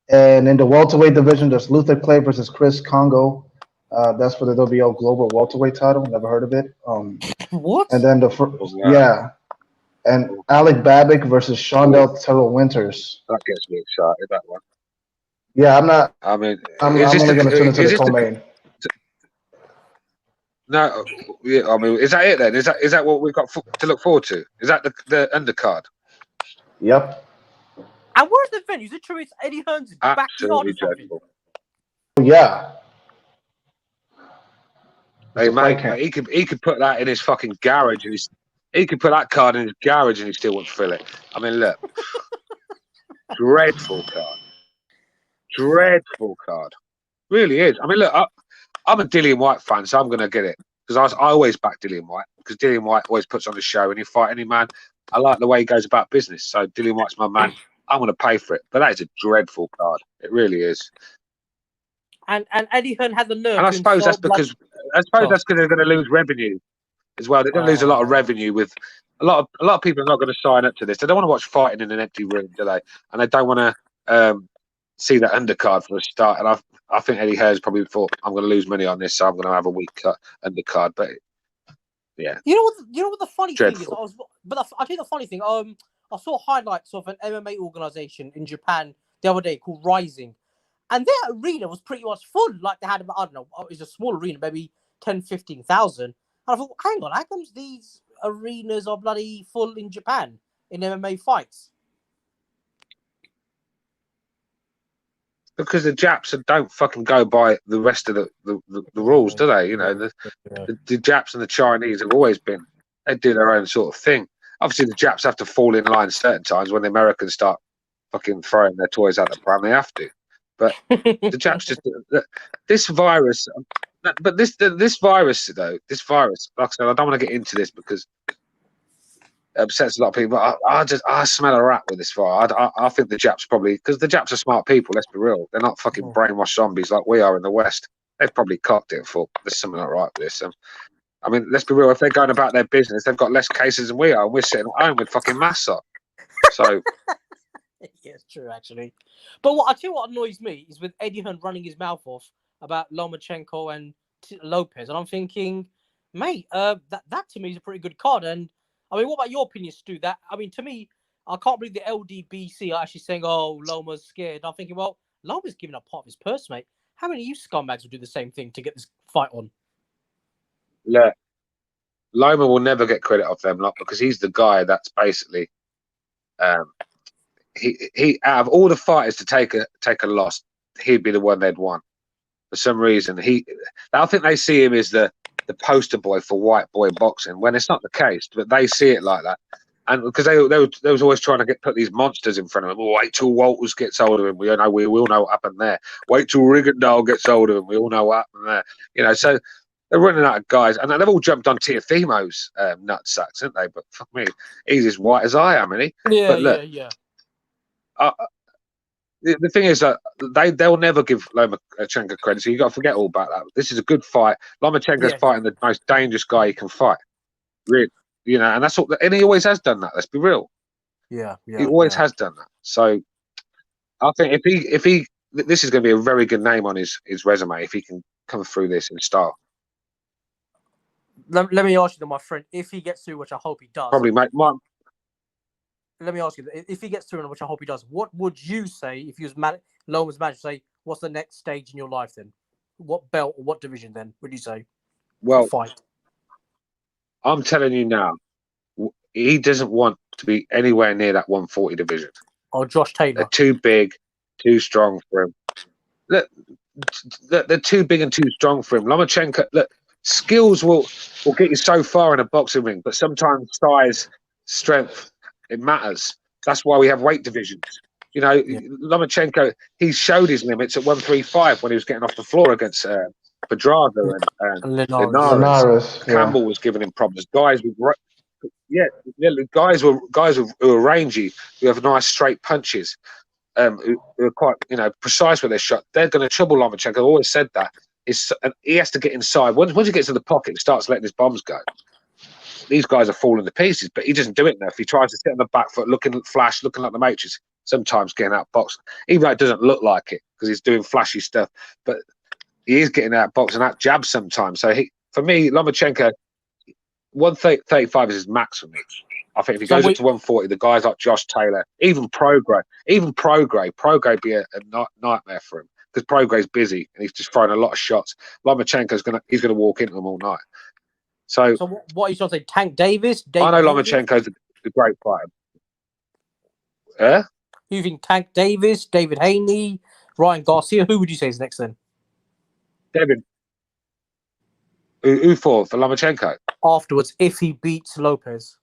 Speaker 4: and in the welterweight division, there's Luther Clay versus Chris Congo. That's for the WBO Global Welterweight title. Never heard of it.
Speaker 3: What?
Speaker 4: And then and Alec Babic versus Shondell Terrell Winters.
Speaker 2: That gets me excited. That one.
Speaker 4: Yeah, I'm not.
Speaker 2: I mean,
Speaker 4: I'm only going to tune into the co-main.
Speaker 2: No, yeah, I mean, is that it then? Is that what we've got to look forward to? Is that the undercard?
Speaker 4: Yep.
Speaker 3: And where's the venue? Is it true it's Eddie Hearn's backyard or something?
Speaker 4: Yeah.
Speaker 2: Hey,
Speaker 4: a fight
Speaker 2: mate,
Speaker 4: camp.
Speaker 2: he could put that in his fucking garage, and he could put that card in his garage, and he still wouldn't fill it. I mean, look, dreadful card, really is. I mean, look, I'm a Dillian White fan, so I'm going to get it because I always back Dillian White because Dillian White always puts on a show, and you fight any man. I like the way he goes about business, so Dillian White's my man. I'm going to pay for it, but that is a dreadful card. It really is.
Speaker 3: And Eddie Hearn had the nerve.
Speaker 2: And I suppose that's because they're going to lose revenue as well. They're going to lose a lot of revenue with a lot of people are not going to sign up to this. They don't want to watch fighting in an empty room, do they? And they don't want to see that undercard for a start. And I think Eddie Hearn's probably thought, I'm going to lose money on this, so I'm going to have a weak undercard. But yeah,
Speaker 3: you know what the funny thing is. I tell you the funny thing. I saw highlights of an MMA organization in Japan the other day called Rising. And their arena was pretty much full. Like they had about, I don't know, it's a small arena, maybe 10, 15,000. And I thought, hang on, how comes these arenas are bloody full in Japan in MMA fights?
Speaker 2: because the Japs don't fucking go by the rest of the rules, do they? You know, the Japs and the Chinese have always been, they do their own sort of thing. Obviously, the Japs have to fall in line certain times when the Americans start fucking throwing their toys out the pram. They have to. But the Japs just this virus. But this virus, like I said, I don't want to get into this because it upsets a lot of people. But I smell a rat with this virus. I think the Japs probably, because the Japs are smart people. Let's be real. They're not fucking brainwashed zombies like we are in the West. They've probably cocked it and thought there's something not right with this. I mean, let's be real. If they're going about their business, they've got less cases than we are, and we're sitting at home with fucking masks on. So.
Speaker 3: Yeah, it's true, actually. But I tell you what annoys me is with Eddie Hearn running his mouth off about Lomachenko and Lopez. And I'm thinking, mate, that to me is a pretty good card. And, I mean, what about your opinion, Stu? That, I mean, to me, I can't believe the LDBC are actually saying, oh, Loma's scared. I'm thinking, well, Loma's giving up part of his purse, mate. How many of you scumbags would do the same thing to get this fight on?
Speaker 2: Yeah. Loma will never get credit off them lot because he's the guy that's basically... He out of all the fighters to take a loss, he'd be the one they'd want. For some reason, I think they see him as the poster boy for white boy boxing when it's not the case, but they see it like that. And because they was always trying to put these monsters in front of him. Oh, wait till Walters gets hold of him. We all know what happened there. Wait till Rigondeaux gets hold of him. We all know what happened there. You know, so they're running out of guys, and they've all jumped on Teofimo's nutsacks, haven't they? But fuck me, he's as white as I am, isn't he?
Speaker 3: Yeah,
Speaker 2: but look,
Speaker 3: yeah.
Speaker 2: The thing is that they'll never give Lomachenko credit, so you got to forget all about that. This is a good fight. Lomachenko's fighting the most dangerous guy he can fight, really. You know, and that's what, and he always has done that. Let's be real.
Speaker 3: Yeah.
Speaker 2: He always has done that. So I think if he, this is going to be a very good name on his resume if he can come through this in style.
Speaker 3: Let me ask you, though, my friend, if he gets through, which I hope he does.
Speaker 2: Probably make one.
Speaker 3: Let me ask you, if he gets through, which I hope he does, what would you say if you was Loma's manager? Say, what's the next stage in your life then? What belt or what division then would you say?
Speaker 2: Well,
Speaker 3: fight.
Speaker 2: I'm telling you now, he doesn't want to be anywhere near that 140 division.
Speaker 3: Oh, Josh Taylor.
Speaker 2: They're too big, too strong for him. Look, they're too big and too strong for him. Lomachenko, look, skills will get you so far in a boxing ring, but sometimes size, strength, it matters. That's why we have weight divisions. You know, Lomachenko, he showed his limits at 135 when he was getting off the floor against Pedraza and Linares. Campbell was giving him problems. Guys were who are rangy, who have nice straight punches, who are quite precise with their shot. They're going to trouble Lomachenko. I've always said that. He has to get inside. Once he gets to the pocket, he starts letting his bombs go. These guys are falling to pieces, but he doesn't do it enough. He tries to sit on the back foot, looking at Flash, looking at the Matrix, sometimes getting outboxed. Even though it doesn't look like it because he's doing flashy stuff, but he is getting outboxed and out jab sometimes. So for me, Lomachenko, 135 is his max for me. I think if he goes up to 140, the guys like Josh Taylor, even Prograis be a nightmare for him because Prograis busy and he's just throwing a lot of shots. Lomachenko's he's gonna walk into them all night. So
Speaker 3: what are you trying to say? Tank Davis?
Speaker 2: I know Lomachenko's a great fighter. Yeah?
Speaker 3: You think Tank Davis, David Haney, Ryan Garcia? Who would you say is next then?
Speaker 2: Who for Lomachenko?
Speaker 3: Afterwards, if he beats Lopez.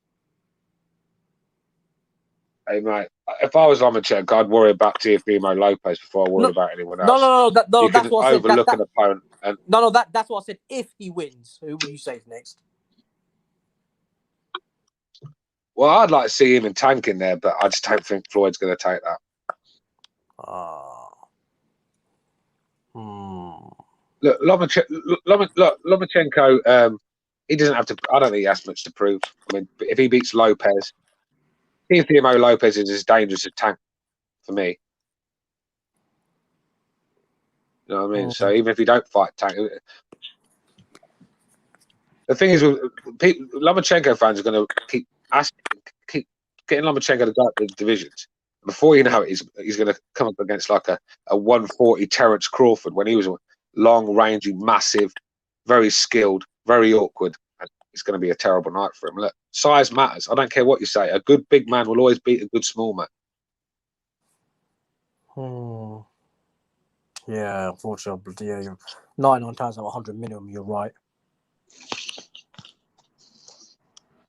Speaker 2: Hey mate, if I was Lomachenko, I'd worry about Teofimo Lopez before I worried about anyone else.
Speaker 3: No,
Speaker 2: you
Speaker 3: that's
Speaker 2: can
Speaker 3: what I said.
Speaker 2: overlook an opponent. And
Speaker 3: That's what I said. If he wins, who would you say is next?
Speaker 2: well, I'd like to see him in tanking there, but I just don't think Floyd's going to take that. Look, Lomachenko, he doesn't have to. I don't think he has much to prove. I mean, if he beats Lopez, Teofimo Lopez is as dangerous as tank for me. You know what I mean? So even if he don't fight tank, the thing is, Lomachenko fans are going to keep getting Lomachenko to go up the divisions. Before you know it, he's going to come up against like a 140 Terence Crawford when he was long, rangy, massive, very skilled, very awkward. And it's going to be a terrible night for him. Look, size matters. I don't care what you say. A good big man will always beat a good small man.
Speaker 3: Yeah, unfortunately, yeah, you're 99 times out of 100 minimum. You're right.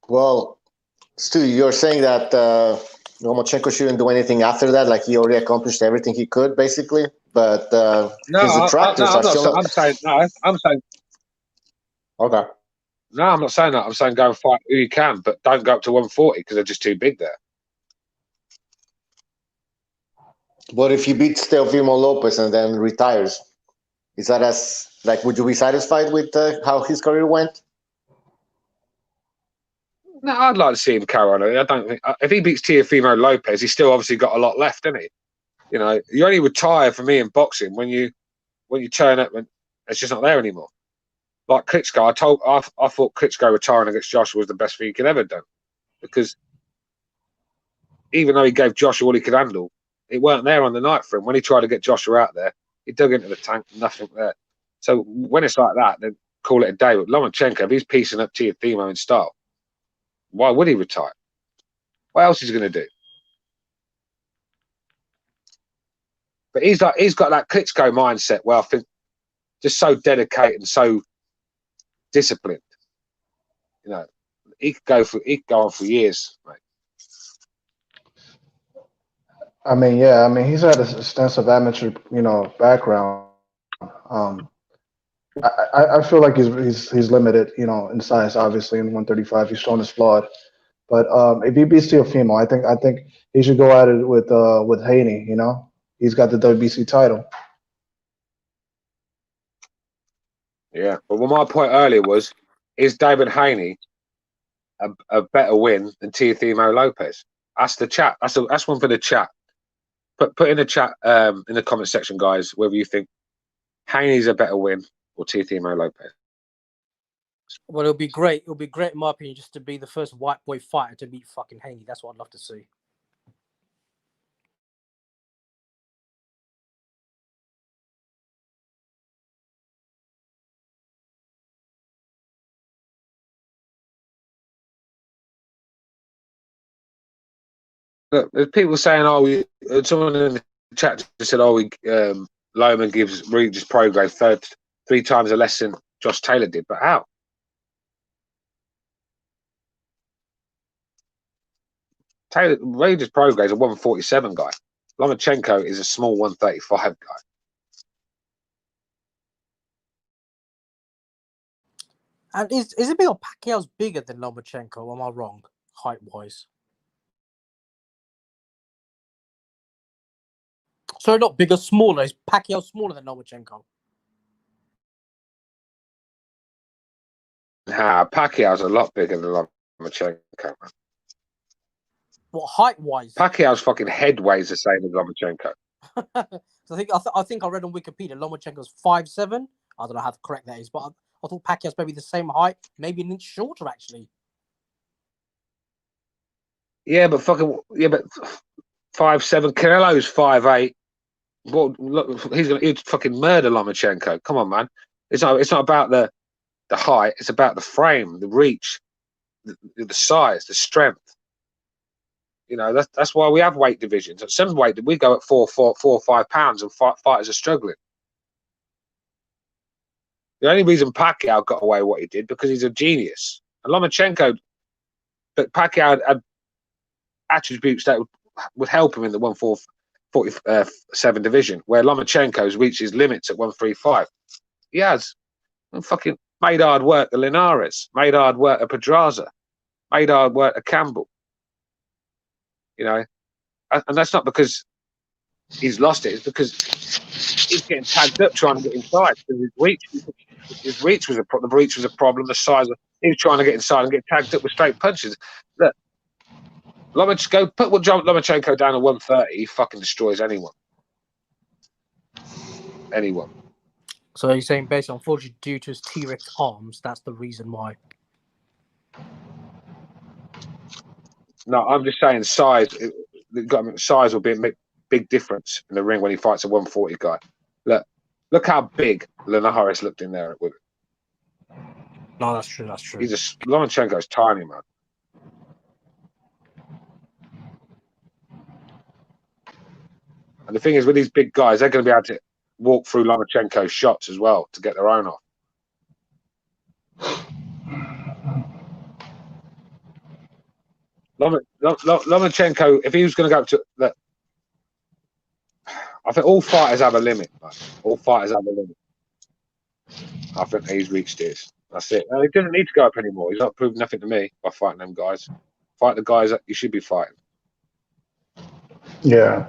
Speaker 1: Well, Stu, you're saying that Lomachenko shouldn't do anything after that. Like he already accomplished everything he could, basically. But his detractors are still.
Speaker 2: I'm saying no. I'm saying
Speaker 1: Okay.
Speaker 2: no. I'm not saying that. I'm saying go and fight who you can, but don't go up to 140 because they're just too big there.
Speaker 1: But if he beats Teofimo Lopez and then retires, is that as like? Would you be satisfied with how his career went?
Speaker 2: No, I'd like to see him carry on. I don't think if he beats Teofimo Lopez, he's still obviously got a lot left, isn't he? You know, you only retire for me in boxing when you turn up and it's just not there anymore. Like Klitschko, I thought Klitschko retiring against Joshua was the best thing he could ever done because even though he gave Joshua all he could handle, it weren't there on the night for him. When he tried to get Joshua out there, he dug into the tank, nothing there. So when it's like that, then call it a day. But Lomachenko, if he's piecing up Teofimo in style, why would he retire? What else is he going to do? But he's got that Klitschko mindset where I think just so dedicated and so disciplined. You know, he could go on for years, mate.
Speaker 4: I mean, yeah, I mean, he's had an extensive amateur, background. I feel like he's limited, in size. Obviously, in 135, he's shown his flawed. But if he beats Teofimo, I think he should go at it with Haney. He's got the WBC title.
Speaker 2: Yeah, but my point earlier was, is David Haney a better win than Teofimo Lopez? That's the chat. That's one for the chat. Put in the chat in the comment section, guys, whether you think Haney's a better win or Teofimo Lopez.
Speaker 3: Well, it'll be great. It'll be great, in my opinion, just to be the first white boy fighter to beat fucking Haney. That's what I'd love to see.
Speaker 2: Look, there's people saying, someone in the chat just said, Loman gives Regis Prograde 3 times less than Josh Taylor did. But how? Regis Prograde is a 147 guy. Lomachenko is a small 135 guy.
Speaker 3: And is it big or Pacquiao's bigger than Lomachenko? Or am I wrong, height-wise? Sorry, not bigger, smaller. Is Pacquiao smaller than Lomachenko?
Speaker 2: Pacquiao's a lot bigger than Lomachenko.
Speaker 3: What, height-wise?
Speaker 2: Pacquiao's fucking head weighs the same as Lomachenko.
Speaker 3: So I think I read on Wikipedia Lomachenko's 5'7". I don't know how correct that is, but I thought Pacquiao's maybe the same height, maybe an inch shorter actually.
Speaker 2: Yeah, but 5'7". Canelo's 5'8". Well, look, he'd fucking murder Lomachenko. Come on, man. It's not about the height. It's about the frame, the reach, the size, the strength. That's why we have weight divisions. At some weight, we go at 4 or 5 pounds, and fighters are struggling. The only reason Pacquiao got away with what he did because he's a genius. And Lomachenko, but Pacquiao had attributes that would help him in the 147 division, where Lomachenko's reached his limits at 135. He has fucking made hard work at Linares, made hard work at Pedraza, made hard work at Campbell. You know, and that's not because he's lost it. It's because he's getting tagged up trying to get inside. His reach was a problem. The reach was a problem. The size of he was trying to get inside and get tagged up with straight punches. Look, Lomachenko, put Lomachenko down at 130. He fucking destroys anyone. Anyone.
Speaker 3: So you're saying basically, unfortunately, due to his T-Rex arms, that's the reason why.
Speaker 2: No, I'm just saying size. Size will be a big difference in the ring when he fights a 140 guy. Look how big Linares looked in there with it.
Speaker 3: No, that's true. That's true.
Speaker 2: Lomachenko's tiny, man. And the thing is, with these big guys, they're going to be able to walk through Lomachenko's shots as well to get their own off. Lomachenko, if he was going to go up to that, I think all fighters have a limit. Man. All fighters have a limit. I think he's reached his. That's it. And he doesn't need to go up anymore. He's not proved nothing to me by fighting them guys. Fight the guys that you should be fighting.
Speaker 4: Yeah.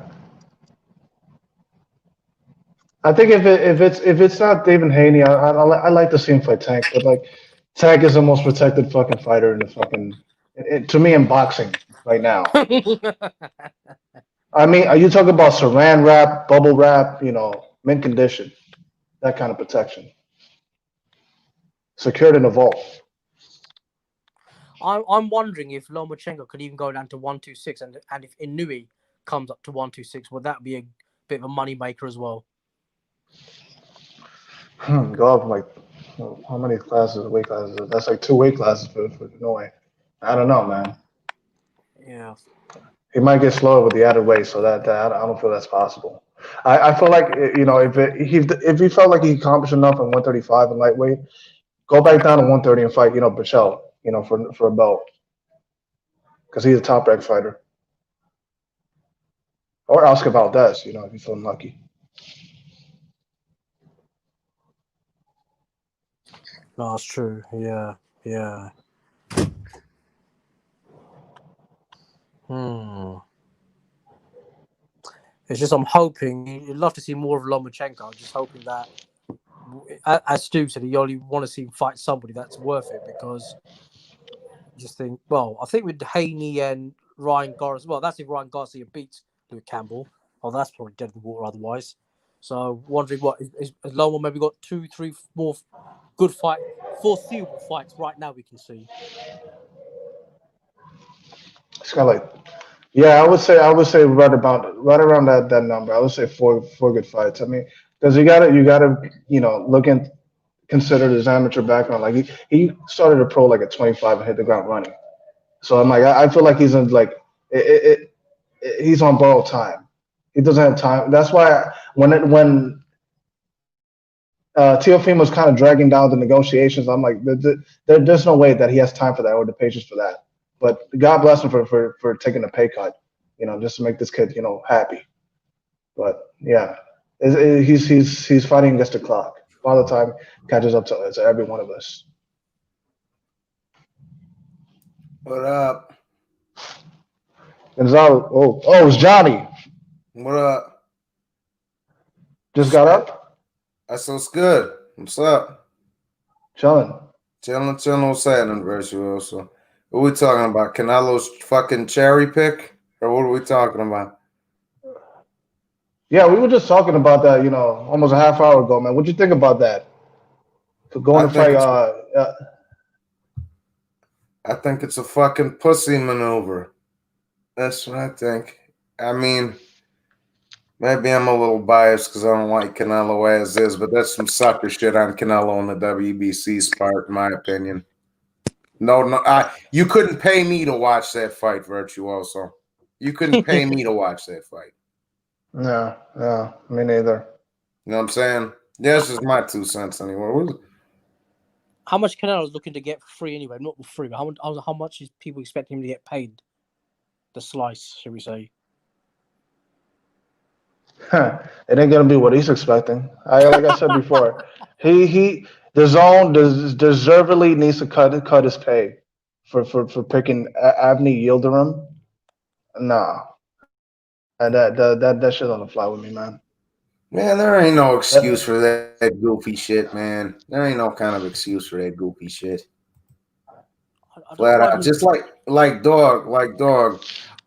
Speaker 4: I think if it's not David Haney, I like to see him fight Tank, but like Tank is the most protected fucking fighter in the fucking to me in boxing right now. I mean, are you talking about saran wrap, bubble wrap, mint condition, that kind of protection, secured in a vault?
Speaker 3: I'm wondering if Lomachenko could even go down to 126, and if Inoue comes up to 126, would that be a bit of a money maker as well?
Speaker 4: Go up like how many weight classes? That's like 2 weight classes for Inoue. I don't know, man.
Speaker 3: Yeah.
Speaker 4: He might get slower with the added weight, so that I don't feel that's possible. I feel like if he felt like he accomplished enough in 135 and lightweight, go back down to 130 and fight Bichelle, for a belt, because he's a top ranked fighter, or Oscar Valdez, if you're feeling lucky.
Speaker 3: No, that's true. Yeah. It's just I'm hoping you'd love to see more of Lomachenko. I'm just hoping that, as Stu said, you only want to see him fight somebody that's worth it, because just think. Well, I think with Haney and Ryan Garcia. Well, that's if Ryan Garcia beats Luke Campbell. Oh, that's probably dead in the water otherwise. So wondering what is Loma maybe got 2, 3 more good foreseeable fights right now we can see.
Speaker 4: It's kind of like, yeah, I would say right around that number. I would say four good fights. I mean, because you gotta look and consider his amateur background. Like he started a pro like at 25 and hit the ground running. So I'm like, I feel like he's in like he's on borrowed time. He doesn't have time. That's why when Teofimo was kind of dragging down the negotiations, I'm like, there's no way that he has time for that or the patience for that. But God bless him for taking a pay cut, just to make this kid, happy. But yeah, he's fighting against the clock. Father time catches up to every one of us.
Speaker 5: What up?
Speaker 4: Gonzalo, oh, it's Johnny.
Speaker 5: What up?
Speaker 4: Just got up?
Speaker 5: That's what's good. What's up?
Speaker 4: Chilling.
Speaker 5: What's happening, Virtuoso? What are we talking about? Canelo's fucking cherry pick? Or what are we talking about?
Speaker 4: Yeah, we were just talking about that, almost a half hour ago, man. What'd you think about that? For going to fight
Speaker 5: I think it's a fucking pussy maneuver. That's what I think. I mean, maybe I'm a little biased because I don't like Canelo as is, but that's some sucker shit on Canelo and the WBC's part, in my opinion. No, you couldn't pay me to watch that fight, Virtuoso. You couldn't pay me to watch that fight.
Speaker 4: No, me neither.
Speaker 5: You know what I'm saying? Yeah, this is my 2 cents anyway.
Speaker 3: How much Canelo's looking to get free anyway? Not free, but how much is people expecting him to get paid? The slice, shall we say?
Speaker 4: It ain't gonna be what he's expecting. Like I said before, the zone deservedly needs to cut his pay for picking Avni Yildirim. Nah, that shit doesn't fly with me, man.
Speaker 5: Man, there ain't no excuse
Speaker 4: That,
Speaker 5: for that goofy shit, man. There ain't no kind of excuse for that goofy shit.
Speaker 3: I don't know
Speaker 5: Flat
Speaker 3: why.
Speaker 5: out, just like dog.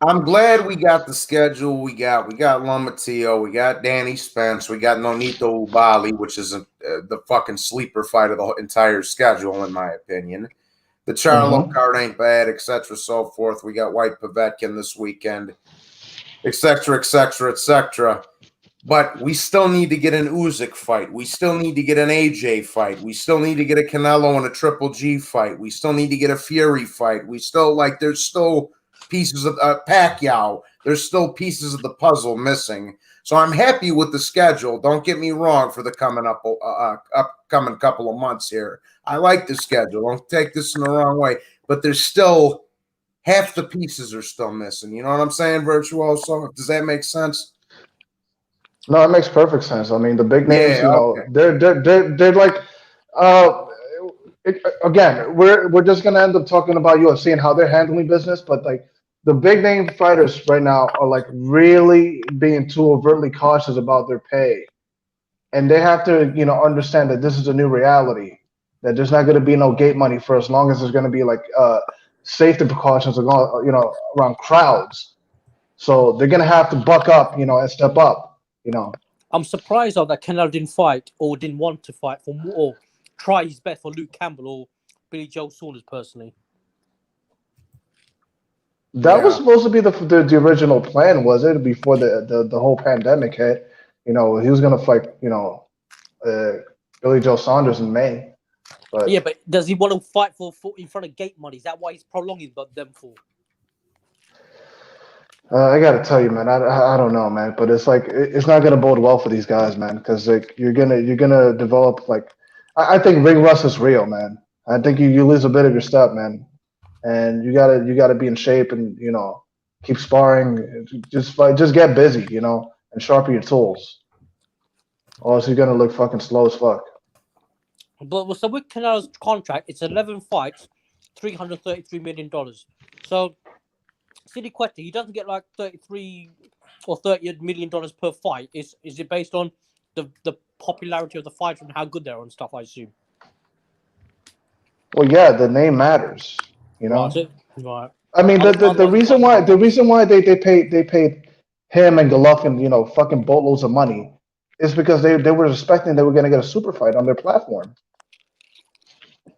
Speaker 5: I'm glad we got the schedule. We got Lomachenko, we got Danny Spence, we got Nonito Ubali, which is the fucking sleeper fight of the entire schedule, in my opinion. The Charlo
Speaker 4: mhm.
Speaker 5: card ain't bad, etc. So forth. We got White Povetkin this weekend, etc., etc., etc. But we still need to get an Usyk fight. We still need to get an AJ fight. We still need to get a Canelo and a Triple G fight. We still need to get a Fury fight. We still there's still pieces of Pacquiao. There's still pieces of the puzzle missing. So I'm happy with the schedule. Don't get me wrong for the upcoming couple of months here. I like the schedule. Don't take this in the wrong way. But there's still half the pieces are still missing. You know what I'm saying, Virtuoso? Does that make sense?
Speaker 4: No, it makes perfect sense. I mean, the big names,
Speaker 5: Yeah, okay.
Speaker 4: they're like, uh, again, we're just gonna end up talking about UFC and how they're handling business, but like the big name fighters right now are like really being too overtly cautious about their pay, and they have to, understand that this is a new reality. That there's not gonna be no gate money for as long as there's gonna be like safety precautions around crowds. So they're gonna have to buck up, and step up,
Speaker 3: I'm surprised though that Canelo didn't fight or didn't want to fight for more, or try his best for Luke Campbell or Billy Joe Saunders personally.
Speaker 4: That was
Speaker 5: Yeah.
Speaker 4: supposed to be the original plan, was it? Before the whole pandemic hit, he was gonna fight, uh, Billy Joe Saunders in May.
Speaker 3: Yeah,
Speaker 4: But
Speaker 3: but does he want to fight for in front of gate money? Is that why he's prolonging them for?
Speaker 4: I gotta tell you, man, I don't know, man, but it's like it's not gonna bode well for these guys, man, because like you're gonna develop like I think ring rust is real, man. I think you lose a bit of your step, man, and you gotta be in shape and keep sparring, just fight, just get busy, and sharpen your tools, or else you're gonna look fucking slow as fuck.
Speaker 3: But so with Canelo's contract, it's 11 fights, $333 million. So silly question, he doesn't get like 33 or $30 million per fight. Is it based on the popularity of the fighter and how good they are and stuff? I assume.
Speaker 4: Well, yeah, the name matters, you
Speaker 3: Right.
Speaker 4: know.
Speaker 3: Right.
Speaker 4: I mean, the
Speaker 3: Otherwise, you
Speaker 4: reason
Speaker 3: can't
Speaker 4: why
Speaker 3: even
Speaker 4: the
Speaker 3: watch.
Speaker 4: reason why they paid him and Golovkin, fucking boatloads of money, is because they were expecting they were gonna get a super fight on their platform.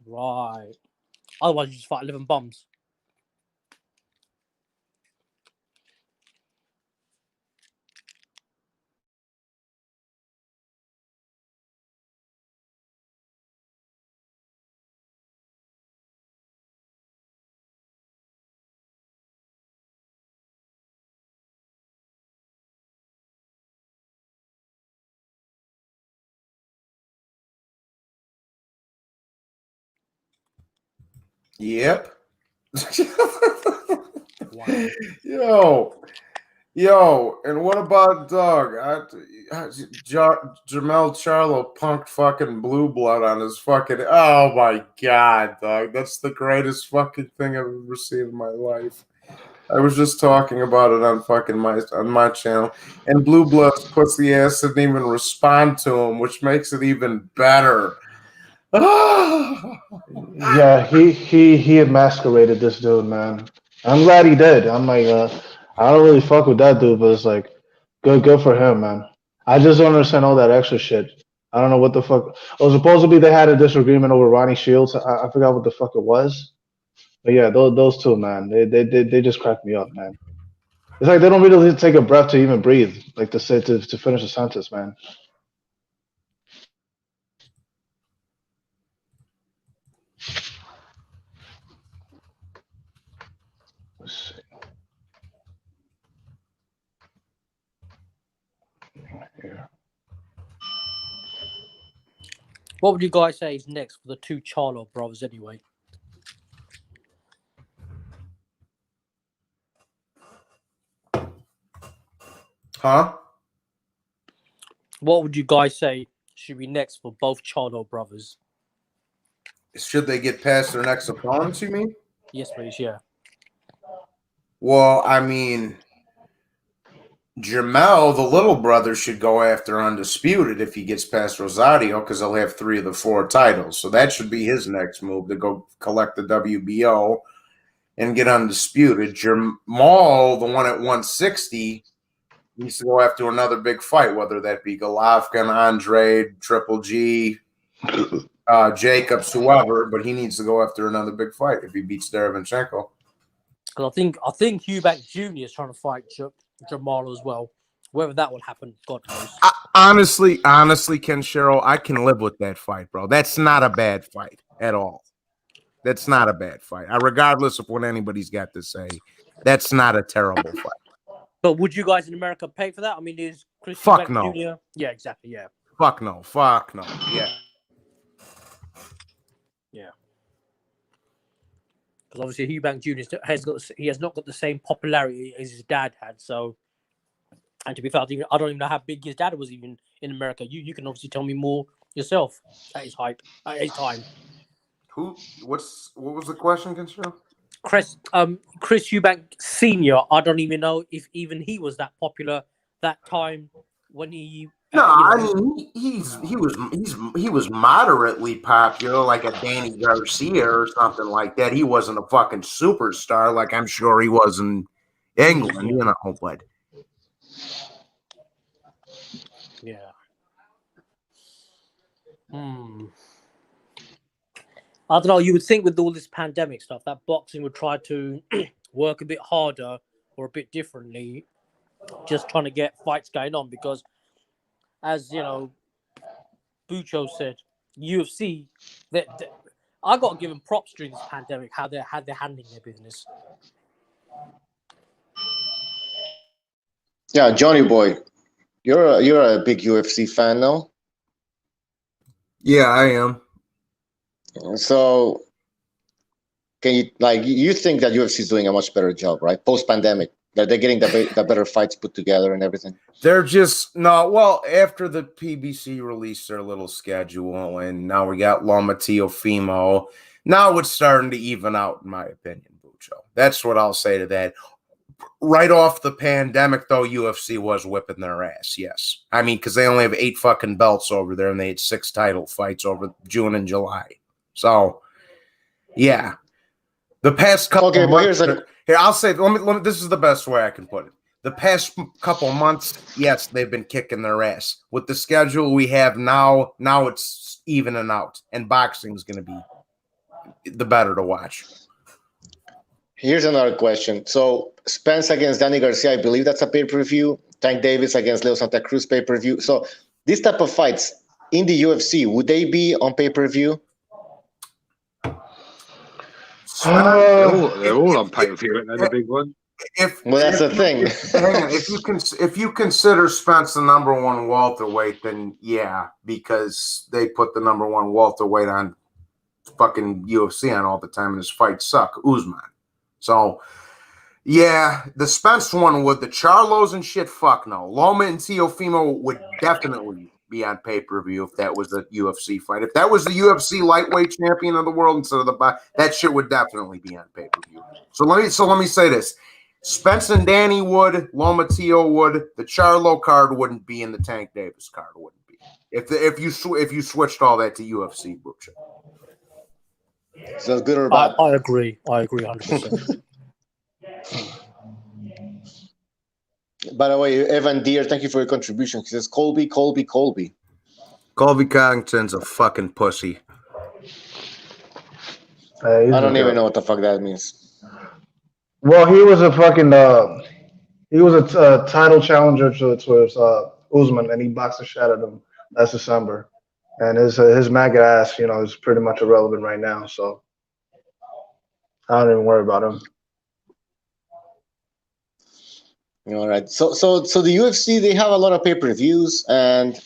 Speaker 3: Right. Otherwise, you just fight 11 bums.
Speaker 5: Yep.
Speaker 3: Wow.
Speaker 5: Yo, and what about Doug? Jamel Charlo punked fucking blue blood on his fucking. Oh my god, Doug, that's the greatest fucking thing I've ever seen in my life. I was just talking about it on my channel, and Blue Blood's pussy ass didn't even respond to him, which makes it even better.
Speaker 4: Yeah, he emasculated this dude, man. I'm glad he did. I'm like, I don't really fuck with that dude, but it's like, good for him, man. I just don't understand all that extra shit. I don't know what the fuck. Oh, supposedly they had a disagreement over Ronnie Shields. I forgot what the fuck it was. But yeah, those two, man, they just crack me up, man. It's like they don't really take a breath to even breathe, like to say to finish a sentence, man. Let's see here.
Speaker 3: What would you guys say is next for the two Charlo brothers anyway?
Speaker 5: Huh?
Speaker 3: What would you guys say should be next for both Charlo brothers?
Speaker 5: Should they get past their next opponents, you mean?
Speaker 3: Yes, please. Yeah.
Speaker 5: Well, I mean, Jamel, the little brother, should go after Undisputed if he gets past Rosario, because he'll have 3 of the 4 titles. So that should be his next move, to go collect the WBO and get Undisputed. Jamal, the one at 160, needs to go after another big fight, whether that be Golovkin, Andrade, Triple G, Jacobs, whoever. But he needs to go after another big fight if he beats Derevyanchenko.
Speaker 3: Because I think Eubank Jr. is trying to fight Jamal as well. Whether that will happen, God knows.
Speaker 6: Honestly, Ken Sherrill, I can live with that fight, bro. That's not a bad fight at all. That's not a bad fight. Regardless of what anybody's got to say, that's not a terrible fight.
Speaker 3: But would you guys in America pay for that? I mean, is Chris
Speaker 6: Fuck
Speaker 3: Eubank
Speaker 6: no.
Speaker 3: Jr.? Yeah, exactly. Yeah.
Speaker 6: Fuck no. Yeah.
Speaker 3: Yeah. Because obviously Eubank Jr. has not got the same popularity as his dad had. So, and to be fair, I don't even know how big his dad was even in America. You can obviously tell me more yourself at his time.
Speaker 5: What was the question, Consuelo?
Speaker 3: Chris Eubank Senior. I don't even know if even he was that popular that time when he.
Speaker 6: No, I mean he was moderately popular, like a Danny Garcia or something like that. He wasn't a fucking superstar like I'm sure he was in England, you know. But
Speaker 3: yeah. I don't know. You would think with all this pandemic stuff that boxing would try to work a bit harder or a bit differently, just trying to get fights going on. Because, as you know, Bucho said, UFC, I got to give them props during this pandemic how they're handling their business.
Speaker 1: Yeah, Johnny boy, you're a big UFC fan now.
Speaker 6: yeah, I am.
Speaker 1: So, can you think that UFC is doing a much better job, right? Post pandemic, that they're getting the better fights put together and everything.
Speaker 6: They're just no. Well, after the PBC released their little schedule, and now we got Loma Teofimo. Now it's starting to even out, in my opinion, Bucho. That's what I'll say to that. Right off the pandemic, though, UFC was whipping their ass. Yes, I mean, because they only have 8 fucking belts over there, and they had 6 title fights over June and July. So, yeah, the past couple.
Speaker 1: Okay, but here's
Speaker 6: here I'll say. Let me. This is the best way I can put it. The past couple months, yes, they've been kicking their ass. With the schedule we have now it's evening out, and boxing is going to be the better to watch.
Speaker 1: Here's another question. So, Spence against Danny Garcia, I believe that's a pay-per-view. Tank Davis against Leo Santa Cruz pay-per-view. So, this type of fights in the UFC, would they be on pay-per-view?
Speaker 2: They're all on pay-per-view, and they're the big one.
Speaker 1: Well, that's the thing.
Speaker 6: If you consider Spence the number 1 welterweight, then yeah, because they put the number 1 welterweight on fucking UFC on all the time, and his fights suck. Usman. So, yeah, the Spence one would. The Charlos and shit, fuck no. Loma and Teofimo would definitely be on pay-per-view if that was a UFC fight. If that was the UFC lightweight champion of the world instead of that shit would definitely be on pay-per-view. So let me say this. Spence and Danny would, Loma Teo would, the Charlo card wouldn't be, and the Tank Davis card wouldn't be. If you switched all that to UFC, Bucha.
Speaker 1: So good or bad?
Speaker 3: I agree 100%.
Speaker 1: By the way, Evan Deere, thank you for your contribution. He says, Colby.
Speaker 6: Colby Covington's a fucking pussy.
Speaker 1: I don't even know what the fuck that means.
Speaker 4: Well, he was a fucking title challenger to Usman, and he boxed the shit out of him last December. And his maggot ass, is pretty much irrelevant right now. So I don't even worry about him.
Speaker 1: All right. So the UFC, they have a lot of pay-per-views, and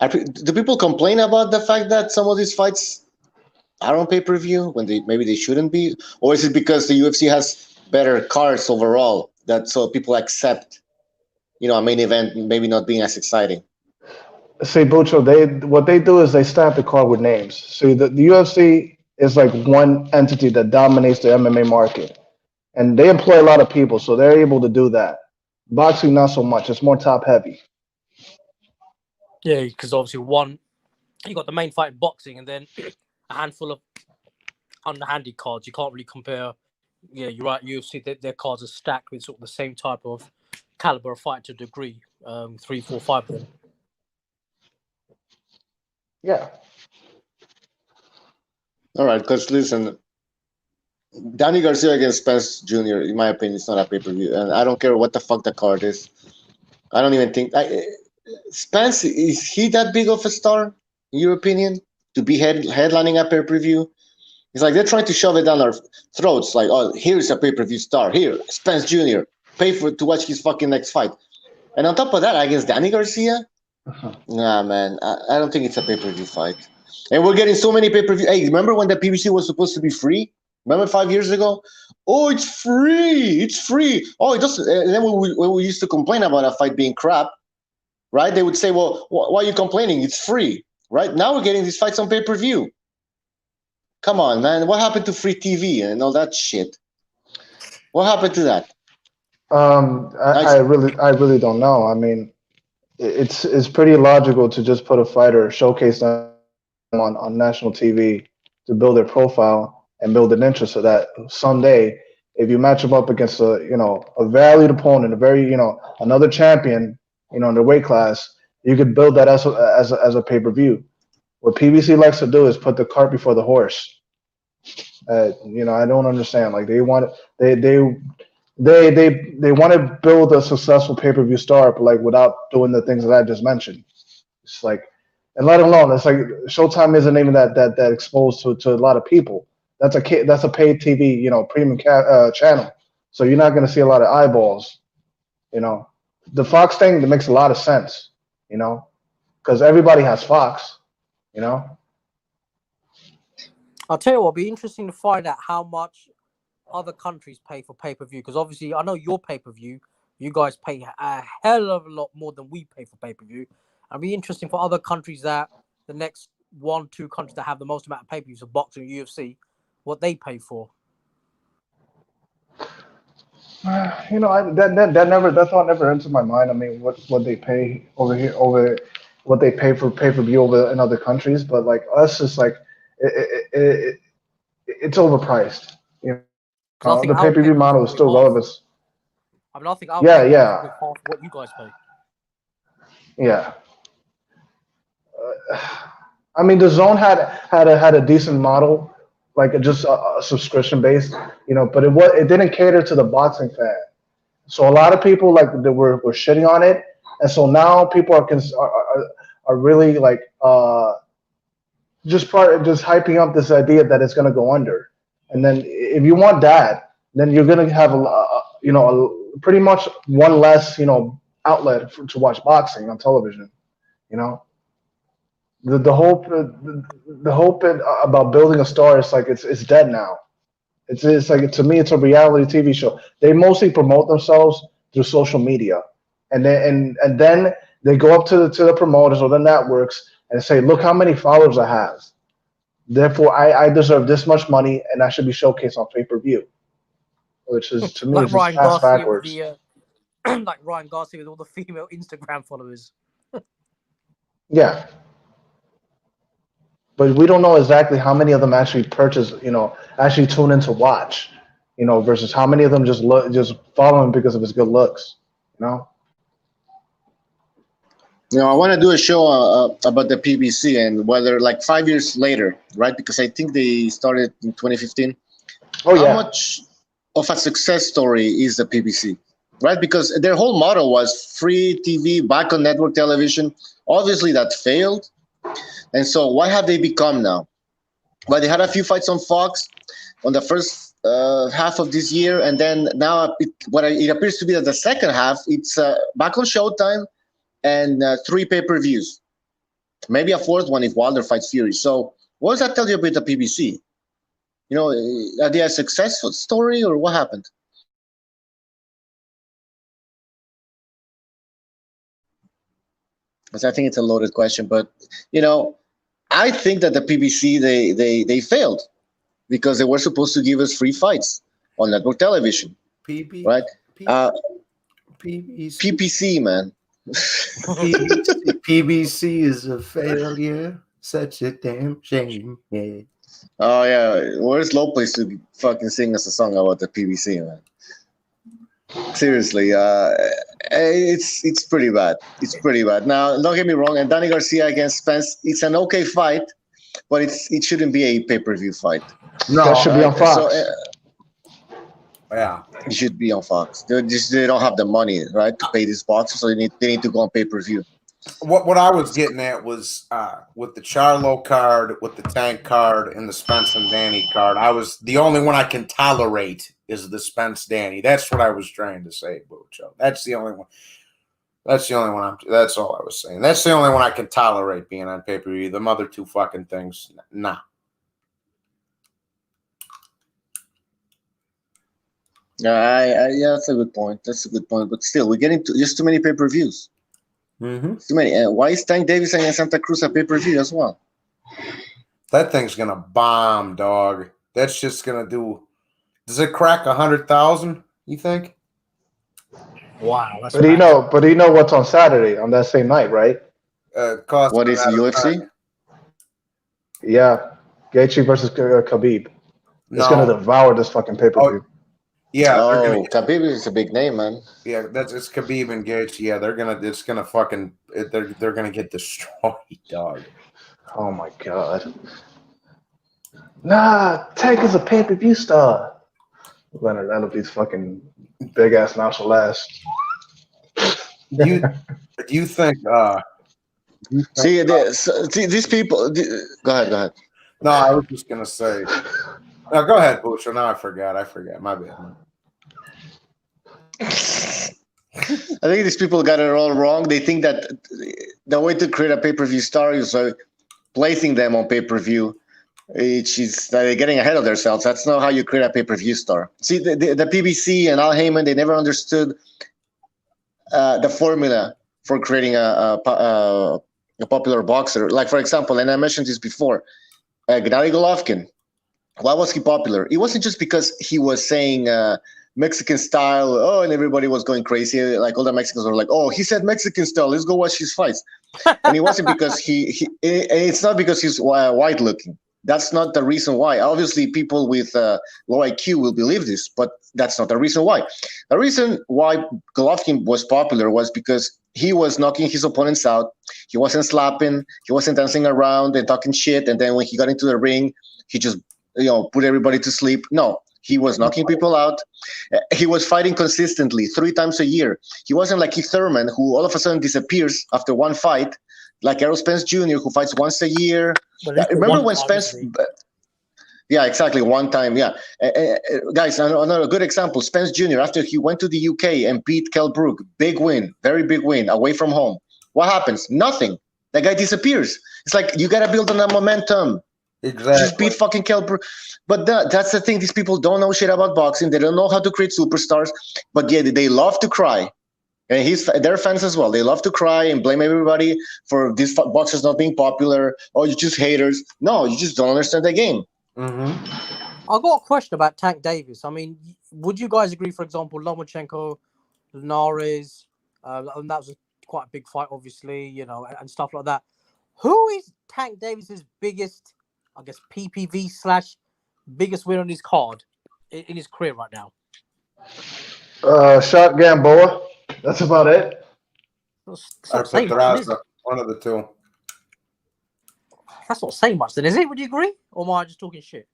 Speaker 1: Do people complain about the fact that some of these fights are on pay-per-view when maybe they shouldn't be, or is it because the UFC has better cards overall that so people accept, a main event maybe not being as exciting?
Speaker 4: See, Bucho, what they do is they stamp the card with names. See, the UFC is like one entity that dominates the MMA market, and they employ a lot of people, so they're able to do that. Boxing, not so much. It's more top heavy.
Speaker 3: Yeah, because obviously you got the main fight in boxing, and then a handful of underhanded cards. You can't really compare. Yeah, you're right. UFC, their cards are stacked with sort of the same type of caliber of fight to a degree. 3, 4, 5 of them.
Speaker 4: Yeah.
Speaker 1: All right, because listen, Danny Garcia against Spence Jr., in my opinion, it's not a pay-per-view, and I don't care what the fuck the card is. I don't even think Spence, is he that big of a star, in your opinion, to be headlining a pay-per-view? It's like they're trying to shove it down our throats. Like, oh, here's a pay-per-view star. Here, Spence Jr. Pay to watch his fucking next fight. And on top of that, against Danny Garcia, nah, man, I don't think it's a pay-per-view fight. And we're getting so many pay-per-view. Hey, remember when the PBC was supposed to be free? Remember 5 years ago? Oh, it's free. It's free. Oh, it doesn't. And then when we used to complain about a fight being crap, right? They would say, well, why are you complaining? It's free, right? Now we're getting these fights on pay-per-view. Come on, man. What happened to free TV and all that shit? What happened to that?
Speaker 4: I really don't know. I mean, it's pretty logical to just put a fighter, showcase them on national TV to build their profile and build an interest so that someday, if you match them up against a valued opponent, a very another champion, in the weight class, you could build that as a pay-per-view. What PBC likes to do is put the cart before the horse. I don't understand. Like they want to build a successful pay-per-view star, but like without doing the things that I just mentioned. It's like, and let alone, it's like Showtime isn't even that exposed to a lot of people. That's a paid TV, premium channel. So you're not going to see a lot of eyeballs. The Fox thing that makes a lot of sense. Because everybody has Fox.
Speaker 3: I'll tell you what, it'll be interesting to find out how much other countries pay for pay-per-view. Because obviously, I know your pay-per-view, you guys pay a hell of a lot more than we pay for pay-per-view. It'll be interesting for other countries that the next 1-2 countries that have the most amount of pay-per-views of boxing and UFC, what they pay for.
Speaker 4: That thought never entered my mind. I mean, what they pay over here, over what they pay for pay-per-view over in other countries, but like us, it's like it's overpriced. The pay-per-view model is still relevant.
Speaker 3: I mean, I think our pay-per-view is half what you guys pay.
Speaker 4: Yeah. I mean, the Zone had a decent model, like just a subscription based, but it didn't cater to the boxing fan. So a lot of people were shitting on it, and so now people are really like just hyping up this idea that it's going to go under. And then if you want that, then you're going to have pretty much one less outlet to watch boxing on television. The hope about building a star is like it's dead now. It's like, to me, it's a reality TV show. They mostly promote themselves through social media, and then they go up to the promoters or the networks and say, look how many followers I have. Therefore, I deserve this much money, and I should be showcased on pay-per-view. Which is, to me,
Speaker 3: like
Speaker 4: it's
Speaker 3: Ryan
Speaker 4: just
Speaker 3: Garcia
Speaker 4: backwards.
Speaker 3: with like Ryan Garcia with all the female Instagram followers.
Speaker 4: Yeah. But we don't know exactly how many of them actually purchase, actually tune in to watch, versus how many of them just follow him because of his good looks,
Speaker 1: I want to do a show about the PBC and whether, like 5 years later, right? Because I think they started in 2015.
Speaker 4: Oh, yeah.
Speaker 1: How much of a success story is the PBC, right? Because their whole model was free TV, back on network television. Obviously, that failed. And so what have they become now? Well, they had a few fights on Fox on the first half of this year. And then now it appears to be that the second half, it's back on Showtime and 3 pay-per-views. Maybe a fourth one if Wilder fights Fury. So what does that tell you about the PBC? You know, are they a successful story or what happened? Because I think it's a loaded question, but you know, I think that the PBC they failed because they were supposed to give us free fights on network television,
Speaker 6: PB,
Speaker 1: right?
Speaker 6: PBC.
Speaker 1: PPC, man.
Speaker 6: PBC is a failure. Such a damn shame. Yeah.
Speaker 1: Oh yeah, where's Lopez to fucking sing us a song about the PBC, man? Seriously, it's pretty bad. It's pretty bad. Now, don't get me wrong. And Danny Garcia against Spence, it's an okay fight, but it shouldn't be a pay-per-view fight.
Speaker 6: No,
Speaker 4: That should be on Fox.
Speaker 1: So,
Speaker 6: yeah.
Speaker 1: it should be on Fox. They don't have the money, right, to pay these boxers, so they need to go on pay-per-view.
Speaker 6: What I was getting at was with the Charlo card, with the Tank card, and the Spence and Danny card. The only one I can tolerate is the Spence Danny. That's what I was trying to say, Bucho. That's the only one. That's the only one. That's all I was saying. That's the only one I can tolerate being on pay-per-view. The other two fucking things, nah.
Speaker 1: Yeah, that's a good point. That's a good point. But still, we're getting just too many pay-per-views.
Speaker 6: Mm-hmm.
Speaker 1: Too many. Why is Tank Davis and Santa Cruz a pay-per-view as well?
Speaker 6: That thing's gonna bomb, dog. That's just gonna do. Does it crack 100,000? You think?
Speaker 3: Wow, that's
Speaker 4: But you know what's on Saturday on that same night, right?
Speaker 1: What is UFC?
Speaker 4: Yeah, Gaethje versus Khabib. It's gonna devour this fucking pay-per-view.
Speaker 6: Yeah.
Speaker 1: Oh, Khabib is a big name, man.
Speaker 6: Yeah, it's Khabib and Gaethje. Yeah, they're gonna get destroyed, dog.
Speaker 4: Oh my god. Nah, Tank is a pay-per-view star. Leonard, that'll be fucking big ass mouth will last.
Speaker 6: Do you think?
Speaker 1: See, these people. Go ahead.
Speaker 6: No, I was just gonna say. No, go ahead, Butcher. No, I forgot. My bad.
Speaker 1: I think these people got it all wrong. They think that the way to create a pay-per-view star is placing them on pay-per-view. They're getting ahead of themselves. That's not how you create a pay-per-view star. See, the PBC and Al Heyman, they never understood the formula for creating a popular boxer. Like, for example, and I mentioned this before, Gennady Golovkin. Why was he popular? It wasn't just because he was saying Mexican style, and everybody was going crazy. Like all the Mexicans were like, "Oh, he said Mexican style. Let's go watch his fights." And it wasn't because it's not because he's white looking. That's not the reason why. Obviously, people with low IQ will believe this, but that's not the reason why. The reason why Golovkin was popular was because he was knocking his opponents out. He wasn't slapping. He wasn't dancing around and talking shit. And then when he got into the ring, he just put everybody to sleep. No, he was knocking people out. He was fighting consistently 3 times a year. He wasn't like Keith Thurman, who all of a sudden disappears after one fight, like Errol Spence Jr., who fights once a year. Remember when Spence... Yeah, exactly. One time, yeah. Guys, another good example, Spence Jr., after he went to the UK and beat Kell Brook, big win, very big win, away from home. What happens? Nothing. That guy disappears. It's like, you got to build on that momentum.
Speaker 6: Exactly.
Speaker 1: Just beat fucking Kell Brook. But that's the thing. These people don't know shit about boxing. They don't know how to create superstars. But yeah, they love to cry. And they're fans as well. They love to cry and blame everybody for these boxers not being popular. Oh, you're just haters. No, you just don't understand the game.
Speaker 6: Mm-hmm.
Speaker 3: I got a question about Tank Davis. I mean, would you guys agree, for example, Lomachenko, Linares, and that was quite a big fight, obviously, and stuff like that. Who is Tank Davis's biggest, I guess, PPV / biggest win on his card in his career right now?
Speaker 4: Shot Gamboa. That's about it.
Speaker 6: One of the two.
Speaker 3: That's not saying much then, is it? Would you agree? Or am I just talking shit?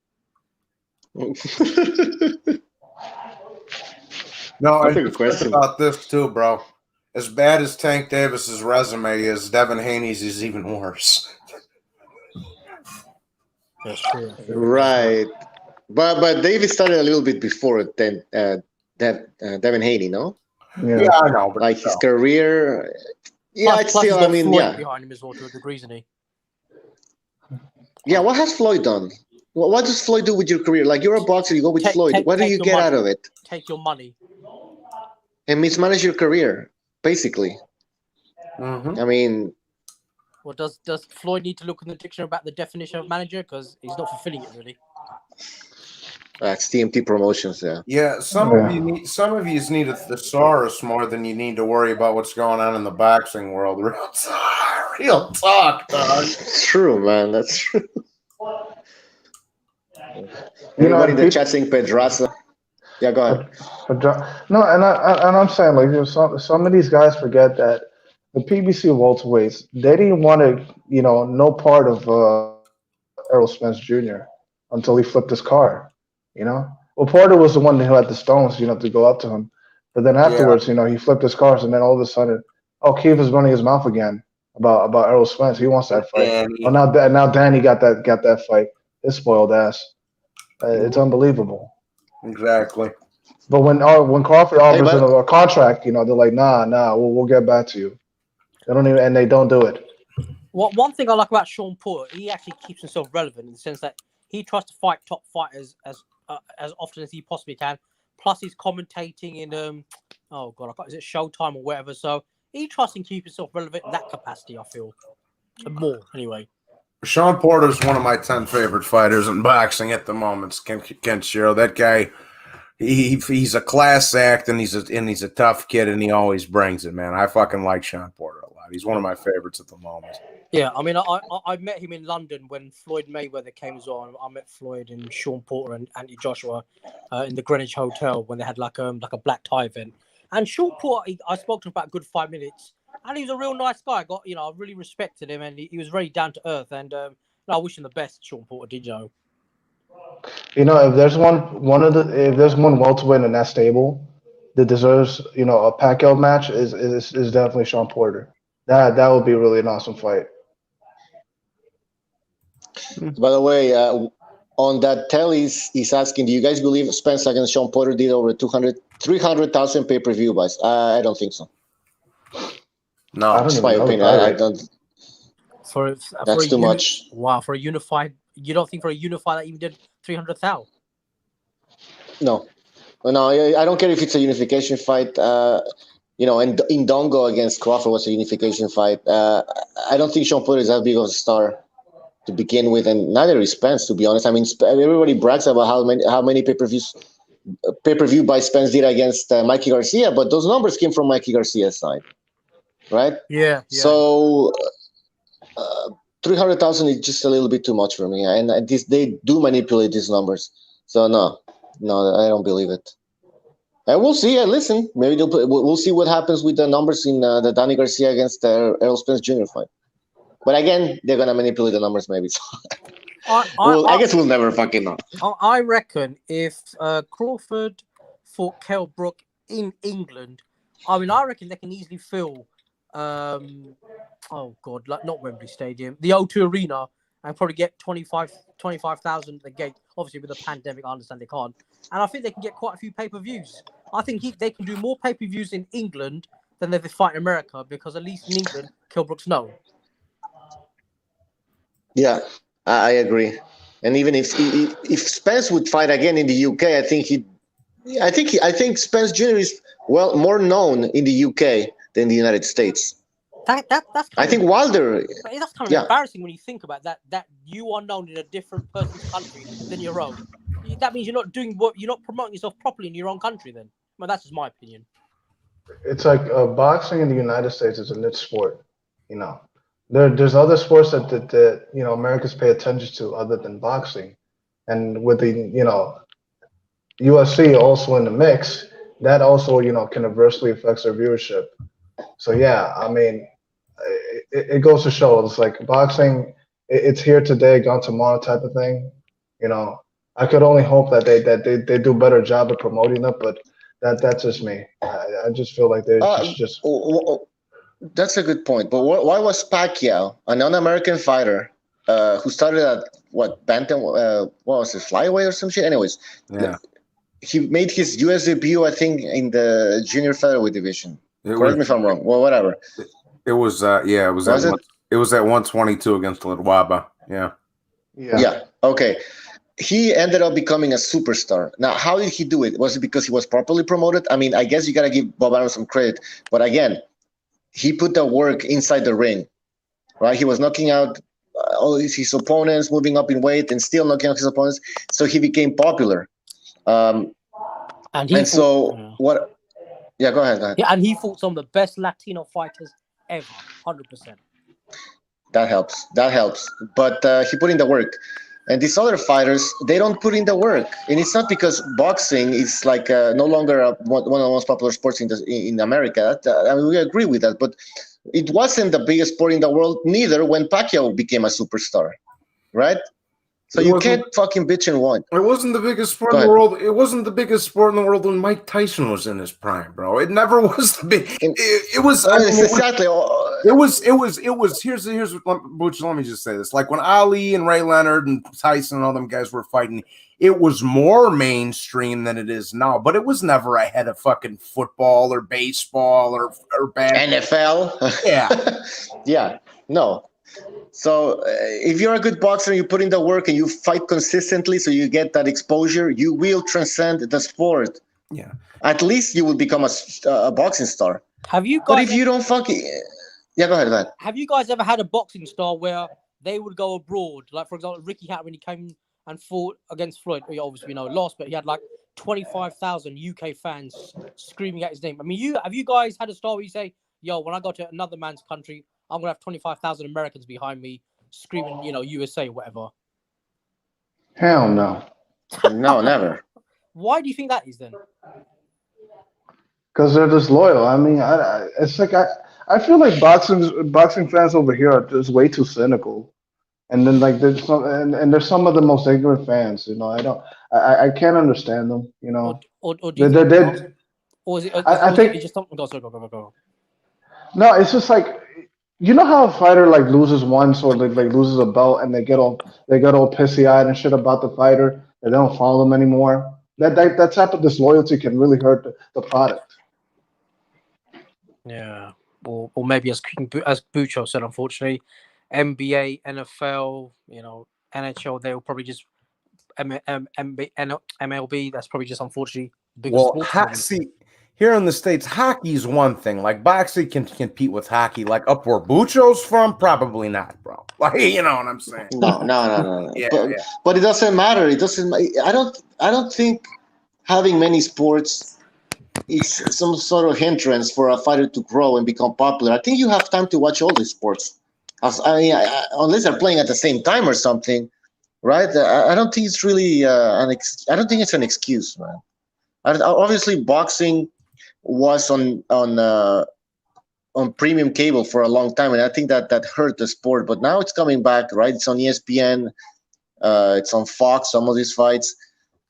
Speaker 6: No, I think about this too, bro. As bad as Tank Davis's resume is, Devin Haney's is even worse.
Speaker 3: That's true.
Speaker 1: Right. But Davis started a little bit before than Devin Haney, no?
Speaker 6: Yeah, I know. But
Speaker 1: like his career... Yeah,
Speaker 3: plus
Speaker 1: still, I mean,
Speaker 3: Floyd
Speaker 1: yeah.
Speaker 3: behind him as well to a degree, isn't he?
Speaker 1: Yeah, what has Floyd done? What does Floyd do with your career? Like, you're a boxer, you go with Floyd. What do you get out of it?
Speaker 3: Take your money.
Speaker 1: And mismanage your career, basically.
Speaker 6: Mhm.
Speaker 1: I mean,
Speaker 3: Well, does Floyd need to look in the dictionary about the definition of manager, because he's not fulfilling it really?
Speaker 1: that's TMT Promotions, yeah.
Speaker 6: Yeah, some of you need a thesaurus more than you need to worry about what's going on in the boxing world. Real talk, dog.
Speaker 1: It's true, man. That's true.
Speaker 4: You know,
Speaker 1: Everybody in the chat saying Pedraza. Yeah, go ahead.
Speaker 4: No, and I'm saying, like, some of these guys forget that the PBC welterweights, they didn't want to, no part of Errol Spence Jr. until he flipped his card. Well, Porter was the one who had the stones, to go up to him, but then afterwards, he flipped his cards, and then all of a sudden, Keith is running his mouth again about Errol Spence. He wants that fight. Now Danny got that fight. His spoiled ass. It's unbelievable.
Speaker 6: Exactly.
Speaker 4: But when Crawford offers him a contract, they're like, nah, we'll get back to you. They don't even, and they don't do it.
Speaker 3: One thing I like about Sean Porter, he actually keeps himself relevant in the sense that he tries to fight top fighters as often as he possibly can. Plus, he's commentating in is it Showtime or whatever? So he tries to keep himself relevant in that capacity. I feel more anyway.
Speaker 6: Sean Porter is one of my 10 favorite fighters in boxing at the moment. Ken Shiro, that guy, he's a class act, and he's a tough kid, and he always brings it, man. I fucking like Sean Porter a lot. He's one of my favorites at the moment.
Speaker 3: Yeah, I mean, I met him in London when Floyd Mayweather came on. I met Floyd and Sean Porter and Anthony Joshua in the Greenwich Hotel when they had like a black tie event. And Sean Porter, I spoke to him about a good 5 minutes. And he was a real nice guy. I really respected him, and he was very down to earth. And I wish him the best, Sean Porter. Did you know?
Speaker 4: If there's if there's one welterweight in that stable that deserves, a Pacquiao match, is definitely Sean Porter. That would be really an awesome fight.
Speaker 1: By the way, on that telly, he's asking, do you guys believe Spence against Sean Porter did over 300,000 pay-per-view buys? I don't think so.
Speaker 6: No,
Speaker 1: that's my opinion. I don't. That's too much.
Speaker 3: Wow, for a unified, you don't think for a unified that even did 300,000?
Speaker 1: No, I don't care if it's a unification fight. And Indongo against Crawford was a unification fight. I don't think Sean Porter is that big of a star to begin with, and neither is Spence, to be honest. I mean, everybody brags about how many pay-per-view by Spence did against Mikey Garcia, but those numbers came from Mikey Garcia's side, right?
Speaker 3: Yeah.
Speaker 1: So 300,000 is just a little bit too much for me, and they do manipulate these numbers. So no, I don't believe it. And we'll see. Listen, maybe we'll see what happens with the numbers in the Danny Garcia against the Errol Spence Jr. fight. But again, they're gonna manipulate the numbers, maybe. I guess we'll never fucking know.
Speaker 3: I reckon if Crawford fought Kell Brook in England, I reckon they can easily fill. Not Wembley Stadium, the O2 Arena, and probably get 25,000 at the gate. Obviously, with the pandemic, I understand they can't. And I think they can get quite a few pay-per-views. I think they can do more pay-per-views in England than they fight in America, because at least in England, Kell Brook's known.
Speaker 1: Yeah, I agree. And even if Spence would fight again in the UK, I think Spence Jr. is more known in the UK than the United States.
Speaker 3: That's
Speaker 1: I think Wilder.
Speaker 3: That's kind of embarrassing when you think about that. That you are known in a different person's country than your own. That means you're not promoting yourself properly in your own country. Then, that's just my opinion.
Speaker 4: It's like boxing in the United States is a niche sport. There's other sports that Americans pay attention to other than boxing, and with the UFC also in the mix, that also can adversely affect their viewership. So yeah, I mean, it goes to show it's like boxing. It's here today, gone tomorrow type of thing. I could only hope that they do a better job of promoting it, but that's just me. I just feel like they're just.
Speaker 1: That's a good point. But why was Pacquiao, a non-American fighter, who started at bantam? What was it, flyweight or some shit? Anyways,
Speaker 6: yeah,
Speaker 1: he made his US debut, I think, in the junior featherweight division. Correct me if I'm wrong. Well, whatever.
Speaker 6: It was at 122 against Ledwaba. Yeah.
Speaker 1: Yeah. Okay. He ended up becoming a superstar. Now, how did he do it? Was it because he was properly promoted? I mean, I guess you got to give Bob Arum some credit. But again, he put the work inside the ring, right? He was knocking out all his opponents, moving up in weight, and still knocking out his opponents. So he became popular.
Speaker 3: And
Speaker 1: What? Yeah, go ahead.
Speaker 3: Yeah, and he fought some of the best Latino fighters ever, 100%.
Speaker 1: That helps. But he put in the work. And these other fighters, they don't put in the work. And it's not because boxing is like no longer one of the most popular sports in America. I mean, we agree with that. But it wasn't the biggest sport in the world, neither when Pacquiao became a superstar, right? So you can't fucking bitch and whine.
Speaker 6: It wasn't the biggest sport in the world. It wasn't the biggest sport in the world when Mike Tyson was in his prime, bro. It never was the big. It was
Speaker 1: exactly.
Speaker 6: It was. Here's what, Butch, let me just say this. Like when Ali and Ray Leonard and Tyson and all them guys were fighting, it was more mainstream than it is now. But it was never ahead of fucking football or baseball or
Speaker 1: NFL.
Speaker 6: Yeah.
Speaker 1: Yeah. No. So if you're a good boxer, you put in the work and you fight consistently, so you get that exposure, you will transcend the sport.
Speaker 6: Yeah.
Speaker 1: At least you will become a boxing star.
Speaker 3: Have you guys?
Speaker 1: But if you don't fucking, yeah, go ahead, man.
Speaker 3: Have you guys ever had a boxing star where they would go abroad? Like for example, Ricky Hatton when he came and fought against Floyd. Obviously, lost, but he had like 25,000 UK fans screaming at his name. I mean, have you guys had a star where you say, "Yo, when I go to another man's country, I'm gonna have 25,000 Americans behind me screaming, USA, whatever"?
Speaker 4: Hell no.
Speaker 1: No, never.
Speaker 3: Why do you think that is then?
Speaker 4: Because they're disloyal. I mean, it's like I feel like boxing fans over here are just way too cynical. And then like there's some and there's some of the most ignorant fans. I can't understand them.
Speaker 3: Or do you think, or is it?
Speaker 4: I think
Speaker 3: it's just something. Go.
Speaker 4: No, it's just like how a fighter like loses once or like loses a belt and they get all pissy eyed and shit about the fighter and they don't follow them anymore. That type of disloyalty can really hurt the product.
Speaker 3: Yeah, or maybe as Bucho said, unfortunately, NBA, NFL, NHL, they'll probably just MLB. That's probably just unfortunately bigger sports.
Speaker 6: See, here in the States, hockey is one thing. Like boxing can compete with hockey. Like up where Bucho's from, probably not, bro. Like you know what I'm saying?
Speaker 1: No.
Speaker 6: Yeah,
Speaker 1: but it doesn't matter. It doesn't. I don't think having many sports is some sort of hindrance for a fighter to grow and become popular. I think you have time to watch all these sports. Unless they're playing at the same time or something, right? I don't think it's really I don't think it's an excuse, man. Obviously, boxing was on premium cable for a long time, and I think that hurt the sport. But now it's coming back, right? It's on ESPN, it's on Fox. Some of these fights,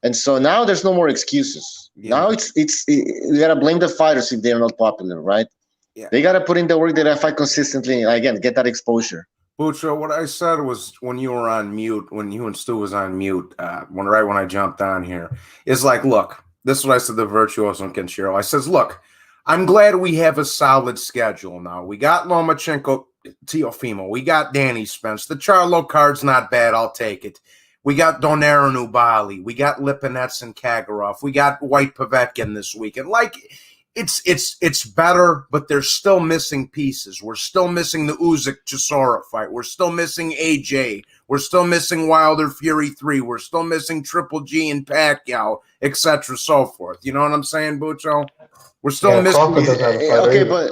Speaker 1: and so now there's no more excuses. Yeah. Now you gotta blame the fighters if they're not popular, right? Yeah. They gotta put in the work. They gotta fight consistently, and again, get that exposure.
Speaker 6: Bucho, what I said was when you were on mute, when you and Stu was on mute, when I jumped on here, is like, look, this is what I said to Virtuoso and Kenshiro. I says, look, I'm glad we have a solid schedule now. We got Lomachenko, Teofimo. We got Danny Spence. The Charlo card's not bad. I'll take it. We got Donaire and Ubali. We got Lipinets and Kagarov. We got White Povetkin this weekend. Like, it's better, but they're still missing pieces. We're still missing the Usyk-Chisora fight. We're still missing AJ. We're still missing Wilder Fury 3. We're still missing Triple G and Pacquiao, etc., so forth. You know what I'm saying, Bucho? We're still missing.
Speaker 1: Okay, but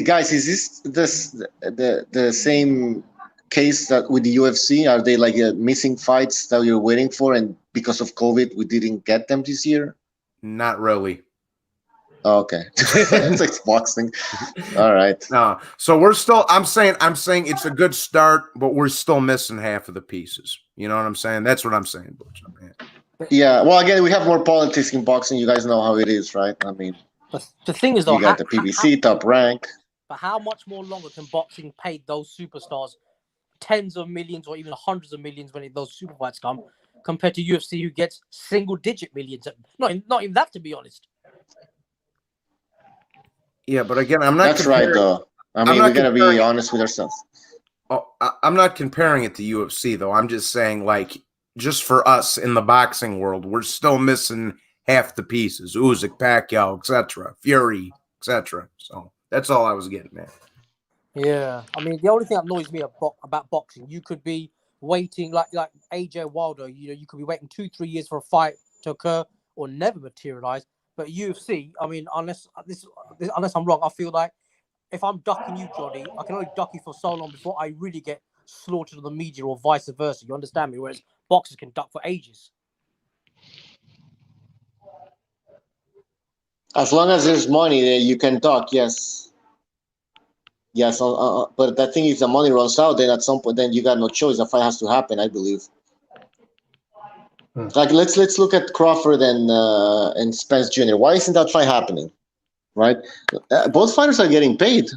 Speaker 1: guys, is this the same case that with the UFC? Are they like missing fights that you're waiting for, and because of COVID, we didn't get them this year?
Speaker 6: Not really.
Speaker 1: Okay. It's like boxing. All right.
Speaker 6: No. So we're still I'm saying it's a good start, but we're still missing half of the pieces. You know what I'm saying? That's what I'm saying, Bucho, man.
Speaker 1: Yeah. Well, again, we have more politics in boxing. You guys know how it is, right? I mean,
Speaker 3: the thing is, though,
Speaker 1: you got the PBC top rank.
Speaker 3: But how much more longer can boxing pay those superstars tens of millions or even hundreds of millions when those super fights come, compared to UFC, who gets single-digit millions? Not even that, to be honest.
Speaker 6: Yeah, but again, I'm not.
Speaker 1: That's right, though. I mean, we gotta be honest with ourselves.
Speaker 6: Oh, I'm not comparing it to UFC though. I'm just saying, like, just for us in the boxing world, we're still missing half the pieces: Usyk, Pacquiao, etc., Fury, etc. So that's all I was getting at.
Speaker 3: Yeah, I mean, the only thing that annoys me about boxing, you could be waiting like AJ Wilder. You could be waiting 2-3 years for a fight to occur or never materialize. But UFC, I mean, unless I'm wrong, I feel like if I'm ducking you, Johnny, I can only duck you for so long before I really get slaughtered on the media or vice versa. You understand me? Whereas boxers can duck for ages.
Speaker 1: As long as there's money there, you can talk. Yes, yes. But the thing is, the money runs out. Then at some point, then you got no choice. The fight has to happen. I believe. Like let's look at Crawford and Spence Jr. Why isn't that fight happening? Right? Both fighters are getting paid.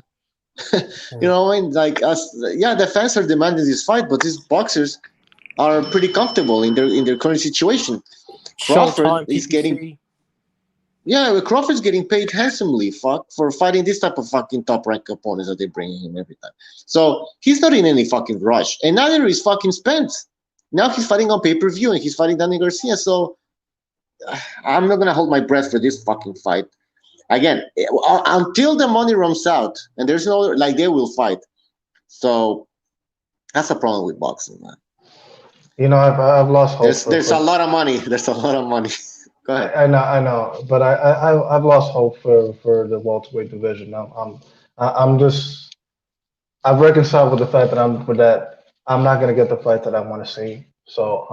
Speaker 1: You know, I mean, like the fans are demanding this fight, but these boxers are pretty comfortable in their current situation. Crawford
Speaker 3: Showtime,
Speaker 1: is
Speaker 3: PPC.
Speaker 1: getting. Yeah, Crawford's getting paid handsomely for fighting this type of fucking top-ranked opponents that they're bringing him every time. So he's not in any fucking rush. And neither is fucking Spence. Now he's fighting on pay-per-view and he's fighting Danny Garcia. So I'm not going to hold my breath for this fucking fight. Again, until the money runs out and there's no, like, they will fight. So that's a problem with boxing, man.
Speaker 4: You know, I've lost hope.
Speaker 1: There's a lot of money. There's a lot of money. Go ahead.
Speaker 4: I know, but I've lost hope for the welterweight division. I've reconciled with the fact that I'm not gonna get the fight that I want to see. So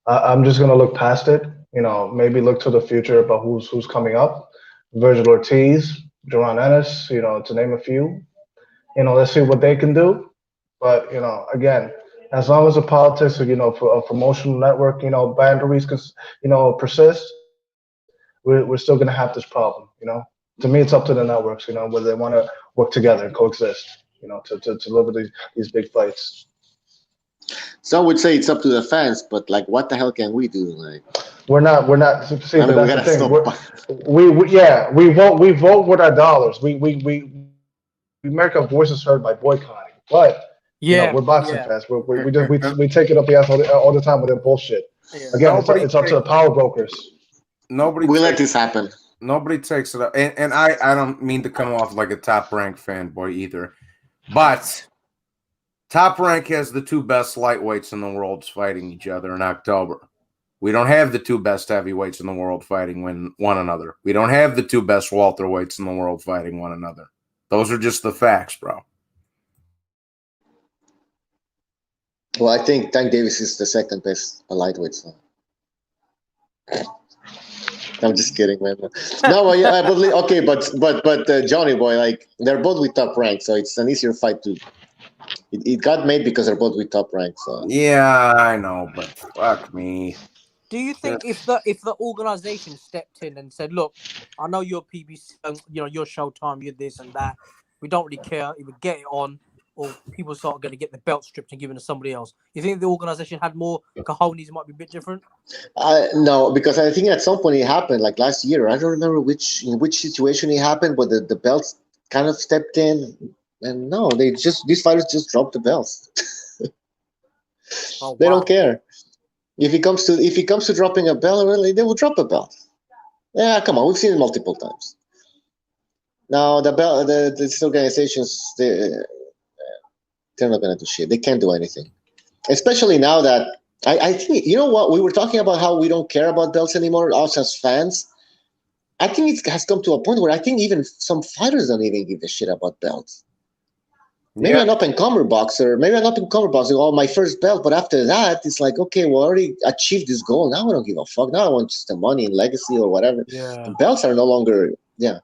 Speaker 4: I'm just gonna look past it. You know, maybe look to the future about who's coming up. Virgil Ortiz, Jaron Ennis, you know, to name a few. You know, let's see what they can do. But you know, again, as long as the politics of, you know, for a promotional network, you know, boundaries, you know, persist, we're still going to have this problem. You know, to me, it's up to the networks, you know, whether they want to work together and coexist, you know, to deliver these big fights.
Speaker 1: Some would say it's up to the fans, but like, what the hell can we do? Like,
Speaker 4: we're not. See,
Speaker 1: I mean,
Speaker 4: but that's the thing. We vote with our dollars. We make our voices heard by boycotting, but.
Speaker 3: Yeah,
Speaker 4: you know, we're boxing fans. We take it up the ass all the time with their bullshit.
Speaker 3: Yeah.
Speaker 4: Again, it's up to the power brokers.
Speaker 1: We let this happen.
Speaker 6: Nobody takes it up. And I don't mean to come off like a Top Rank fanboy either. But Top Rank has the two best lightweights in the world fighting each other in October. We don't have the two best heavyweights in the world fighting one another. We don't have the two best welterweights in the world fighting one another. Those are just the facts, bro.
Speaker 1: Well, I think Tank Davis is the second best lightweight. So. I'm just kidding, man. No, well, yeah, but Johnny boy, like, they're both with Top Rank, so it's an easier fight to. It got made because they're both with Top Rank. So
Speaker 6: yeah, I know, but fuck me.
Speaker 3: Do you think if the organization stepped in and said, "Look, I know you're PBC, you know, your Showtime, you're this and that. We don't really care. Either get it on, or people start going to get the belt stripped and given to somebody else." You think the organization had more cojones, might be a bit different?
Speaker 1: No, because I think at some point it happened, like last year. I don't remember in which situation it happened, but the belts kind of stepped in, and no, these fighters just dropped the belts. They don't care. If it comes to dropping a belt, really, they will drop a belt. Yeah, come on, we've seen it multiple times. Now these organizations, they're not gonna do shit. They can't do anything, especially now that I think, you know what, we were talking about how we don't care about belts anymore, us as fans. I think it has come to a point where I think even some fighters don't even give a shit about belts. Maybe an up-and-comer boxer, oh, my first belt, but after that, it's like, okay, we already achieved this goal. Now I don't give a fuck. Now I want just the money and legacy or whatever.
Speaker 3: Yeah.
Speaker 1: The belts are no longer, important.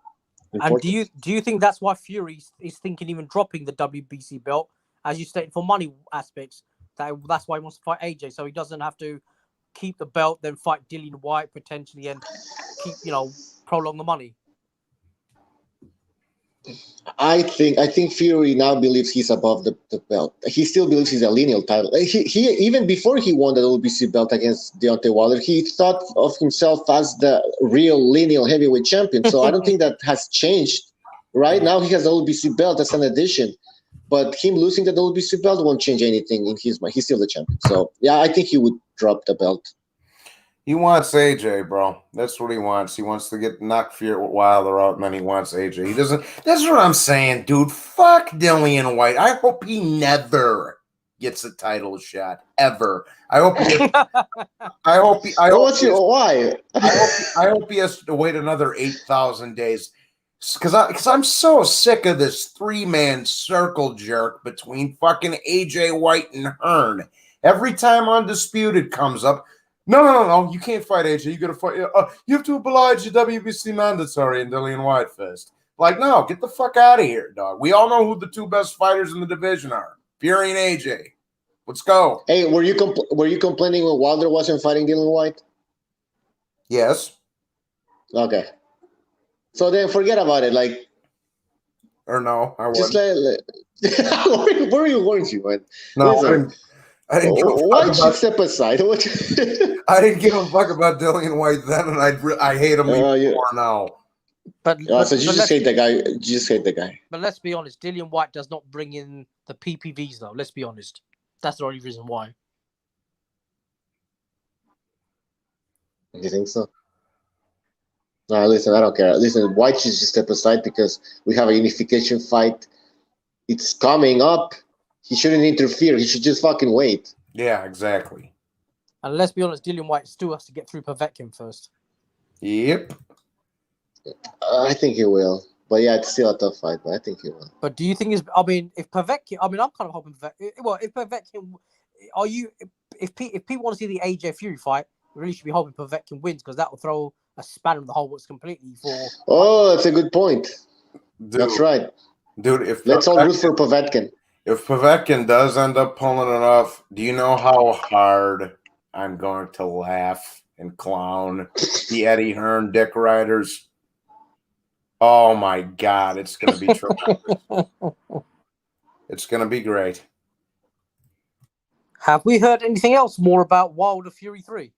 Speaker 3: And do you think that's why Fury is thinking even dropping the WBC belt, as you stated, for money aspects? That's why he wants to fight AJ, so he doesn't have to keep the belt, then fight Dillian White potentially, and keep, you know, prolong the money.
Speaker 1: I think Fury now believes he's above the belt. He still believes he's a lineal title. He even before he won the WBC belt against Deontay Wilder, he thought of himself as the real lineal heavyweight champion. So I don't think that has changed. Right now he has the WBC belt as an addition. but him losing the WBC belt won't change anything in his mind. He's still the champion. So yeah, I think he would drop the belt.
Speaker 5: He wants AJ, bro. That's what he wants. He wants to get knock Wilder out, and then he wants AJ. He doesn't. That's what I'm saying, dude. Fuck Dillian White. I hope he never gets a title shot ever. I hope.
Speaker 1: Why?
Speaker 5: I hope he has to wait another 8,000 days. Because I'm so sick of this 3-man circle jerk between fucking AJ White and Hearn. Every time Undisputed comes up. No. You can't fight AJ. You got to fight. You have to oblige the WBC mandatory and Dillian White first. Like, no, get the fuck out of here, dog. We all know who the 2 best fighters in the division are: Fury and AJ. Let's go.
Speaker 1: Hey, were you complaining when Wilder wasn't fighting Dillian White?
Speaker 5: Yes.
Speaker 1: Okay. So then forget about it. Like,
Speaker 5: or no, I
Speaker 1: just
Speaker 5: wasn't.
Speaker 1: where weren't you, man?
Speaker 5: No,
Speaker 1: Listen,
Speaker 5: I didn't give a fuck
Speaker 1: White
Speaker 5: about,
Speaker 1: should step aside.
Speaker 5: I didn't give a fuck about Dillian White then, and I hate him even more now.
Speaker 3: But
Speaker 1: so you just hate the guy. You just hate the guy.
Speaker 3: But let's be honest, Dillian White does not bring in the PPVs, though. Let's be honest. That's the only reason why.
Speaker 1: You think so? No, listen, I don't care. Listen, White should just step aside because we have a unification fight. It's coming up. He shouldn't interfere. He should just fucking wait.
Speaker 5: Yeah, exactly.
Speaker 3: And let's be honest, Dillian White still has to get through Povetkin first.
Speaker 5: Yep.
Speaker 1: I think he will. But yeah, it's still a tough fight, but I think he will.
Speaker 3: But do you think if Povetkin, I'm kind of hoping if Povetkin, if people want to see the AJ Fury fight, we really should be hoping Povetkin wins because that will throw a spanner in the hole works completely for.
Speaker 1: Oh, that's a good point.
Speaker 5: Dude,
Speaker 1: that's right.
Speaker 5: Dude,
Speaker 1: let's all root for Povetkin.
Speaker 5: If Povetkin does end up pulling it off, do you know how hard I'm going to laugh and clown the Eddie Hearn dick riders? Oh my God, it's going to be tremendous. It's going to be great.
Speaker 3: Have we heard anything else more about Wilder Fury 3?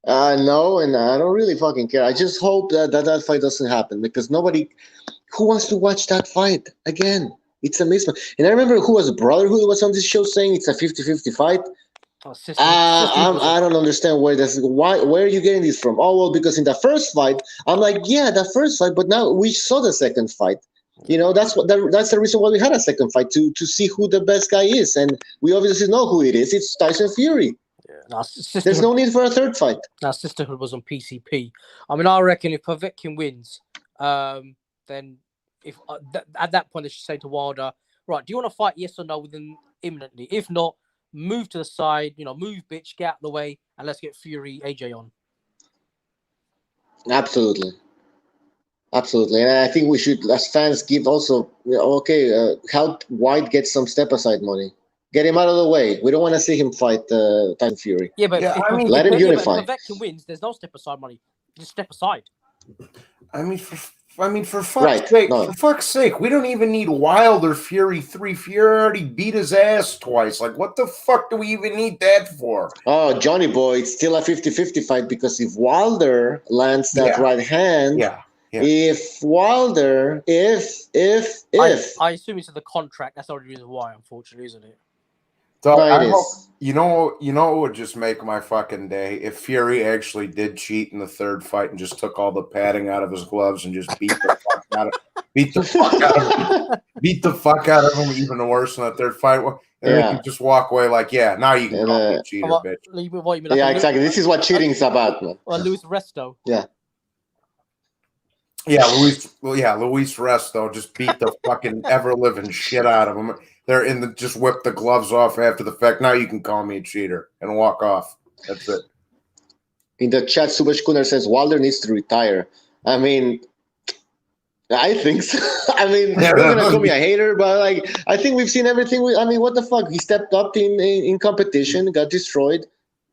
Speaker 1: No, and I don't really fucking care. I just hope that fight doesn't happen because who wants to watch that fight again? It's a mismatch. And I remember who was Brotherhood was on this show saying it's a 50-50 fight. I don't understand where are you getting this from? Oh, well, because in the first fight, I'm like, yeah, the first fight, but now we saw the second fight. You know, that's the reason why we had a second fight to see who the best guy is, and we obviously know who it is. It's Tyson Fury.
Speaker 3: Yeah,
Speaker 1: there's no need for a third fight.
Speaker 3: Now, Sisterhood was on PCP. I mean, I reckon if Povetkin wins, then if at that point they should say to Wilder, right, do you want to fight yes or no within imminently? If not, move to the side, move, bitch, get out of the way, and let's get Fury AJ on.
Speaker 1: Absolutely. And I think we should, as fans, give also, help White get some step-aside money. Get him out of the way. We don't want to see him fight Tyson Fury.
Speaker 3: Yeah, but
Speaker 1: let him unify.
Speaker 3: If Povetkin wins, there's no step-aside money. Just step aside.
Speaker 5: For fuck's sake, we don't even need Wilder Fury 3. Fury already beat his ass twice. Like, what the fuck do we even need that for?
Speaker 1: Oh, Johnny boy, it's still a 50-50 fight because if Wilder lands that right hand, if Wilder,
Speaker 3: I assume it's in the contract. That's the only reason why, unfortunately, isn't it?
Speaker 5: So I hope, you know what would just make my fucking day if Fury actually did cheat in the third fight and just took all the padding out of his gloves and just beat the fuck out of him even worse in the third fight. And he could just walk away like, now you can call me a cheater, bitch.
Speaker 1: Exactly. This is what cheating is about, man.
Speaker 3: Or Luis Resto.
Speaker 1: Yeah.
Speaker 5: Yeah, Luis Resto just beat the fucking ever-living shit out of him. They're just whip the gloves off after the fact. Now you can call me a cheater and walk off. That's it.
Speaker 1: In the chat, Subhash Kunar says Wilder needs to retire. I mean, I think so. I mean, you're gonna call me a hater, but I think we've seen everything. What the fuck? He stepped up in competition, got destroyed.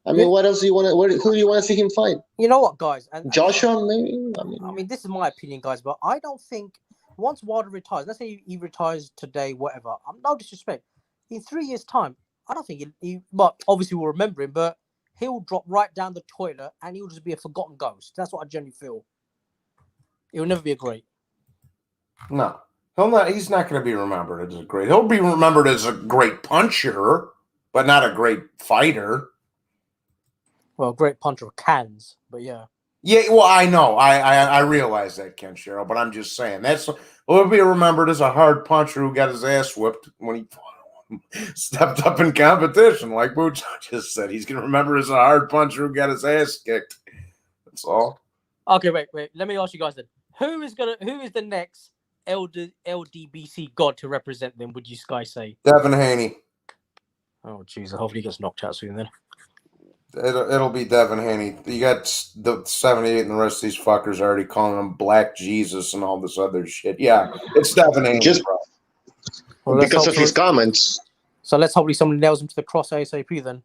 Speaker 1: I mean, what else do you want to? Who do you want to see him fight?
Speaker 3: You know what, guys?
Speaker 1: Joshua, maybe.
Speaker 3: I mean, this is my opinion, guys, but I don't think once Wilder retires, let's say he retires today, whatever. No disrespect. In 3 years' time, I don't think but obviously we'll remember him, but he'll drop right down the toilet and he'll just be a forgotten ghost. That's what I generally feel. It will never be a great.
Speaker 5: No,
Speaker 6: He's not going to be remembered as a great. He'll be remembered as a great puncher, but not a great fighter.
Speaker 3: Well, great puncher of cans, but yeah.
Speaker 6: Yeah, well, I know, I realize that, Ken Sherrill, but I'm just saying he'll be remembered as a hard puncher who got his ass whipped when he stepped up in competition, like Booch just said. He's going to remember as a hard puncher who got his ass kicked. That's all.
Speaker 3: Okay, wait. Let me ask you guys then. Who is the next LDBC god to represent them? Would you guys say?
Speaker 6: Devin Haney.
Speaker 3: Oh, jeez. Hopefully he gets knocked out soon then.
Speaker 6: It'll be Devin Haney. You got the 78 and the rest of these fuckers already calling him Black Jesus and all this other shit. Yeah, it's Devin Haney.
Speaker 1: Just because of his comments.
Speaker 3: So let's hopefully somebody nails him to the cross ASAP then.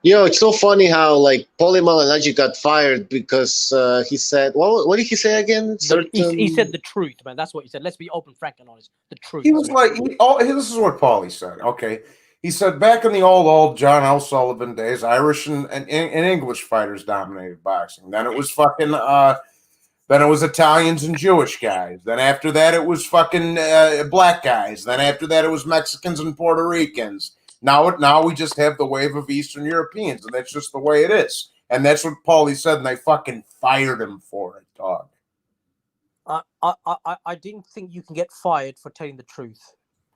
Speaker 1: It's so funny how like Paulie Malignaggi got fired because he said, what did he say again?
Speaker 3: He said the truth, man. That's what he said. Let's be open, frank, and honest. The truth.
Speaker 6: He was like, this is what Paulie said. Okay. He said back in the old John L. Sullivan days, Irish and English fighters dominated boxing. Then it was fucking then it was Italians and Jewish guys. Then after that it was fucking black guys. Then after that it was Mexicans and Puerto Ricans. Now we just have the wave of Eastern Europeans, and that's just the way it is. And that's what Paulie said, and they fucking fired him for it, dog.
Speaker 3: I didn't think you can get fired for telling the truth.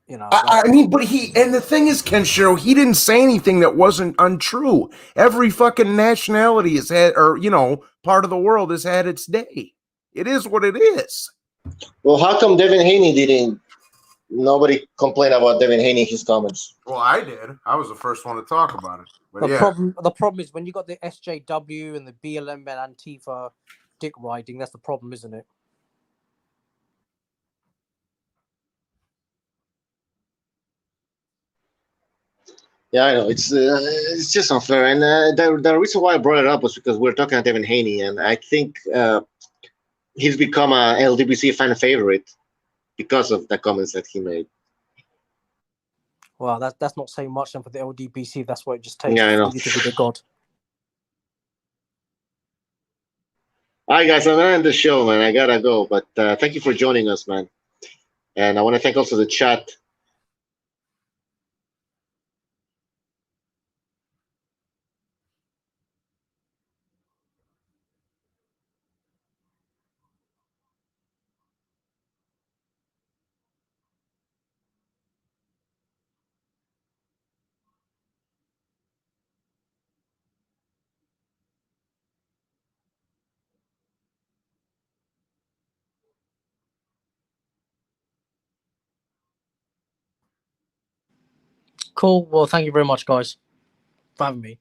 Speaker 6: I mean, but the thing is, Ken Sherrill, he didn't say anything that wasn't untrue. Every fucking nationality has had, or part of the world has had its day. It is what it is.
Speaker 1: Well, how come Devin Haney didn't? Nobody complained about Devin Haney in his comments.
Speaker 6: Well, I did. I was the first one to talk about it. But
Speaker 3: the problem is when you got the SJW and the BLM and Antifa dick riding. That's the problem, isn't it?
Speaker 1: Yeah, I know. It's just unfair. And the reason why I brought it up was because we're talking about Devin Haney, and I think he's become a LDBC fan favorite because of the comments that he made.
Speaker 3: Well, that's not saying much then for the LDBC. That's what it just takes.
Speaker 1: Yeah, I know.
Speaker 3: For you to be the god.
Speaker 1: All right, guys, I'm gonna end the show, man. I gotta go, but thank you for joining us, man. And I want to thank also the chat.
Speaker 3: Cool. Well, thank you very much, guys, for having me.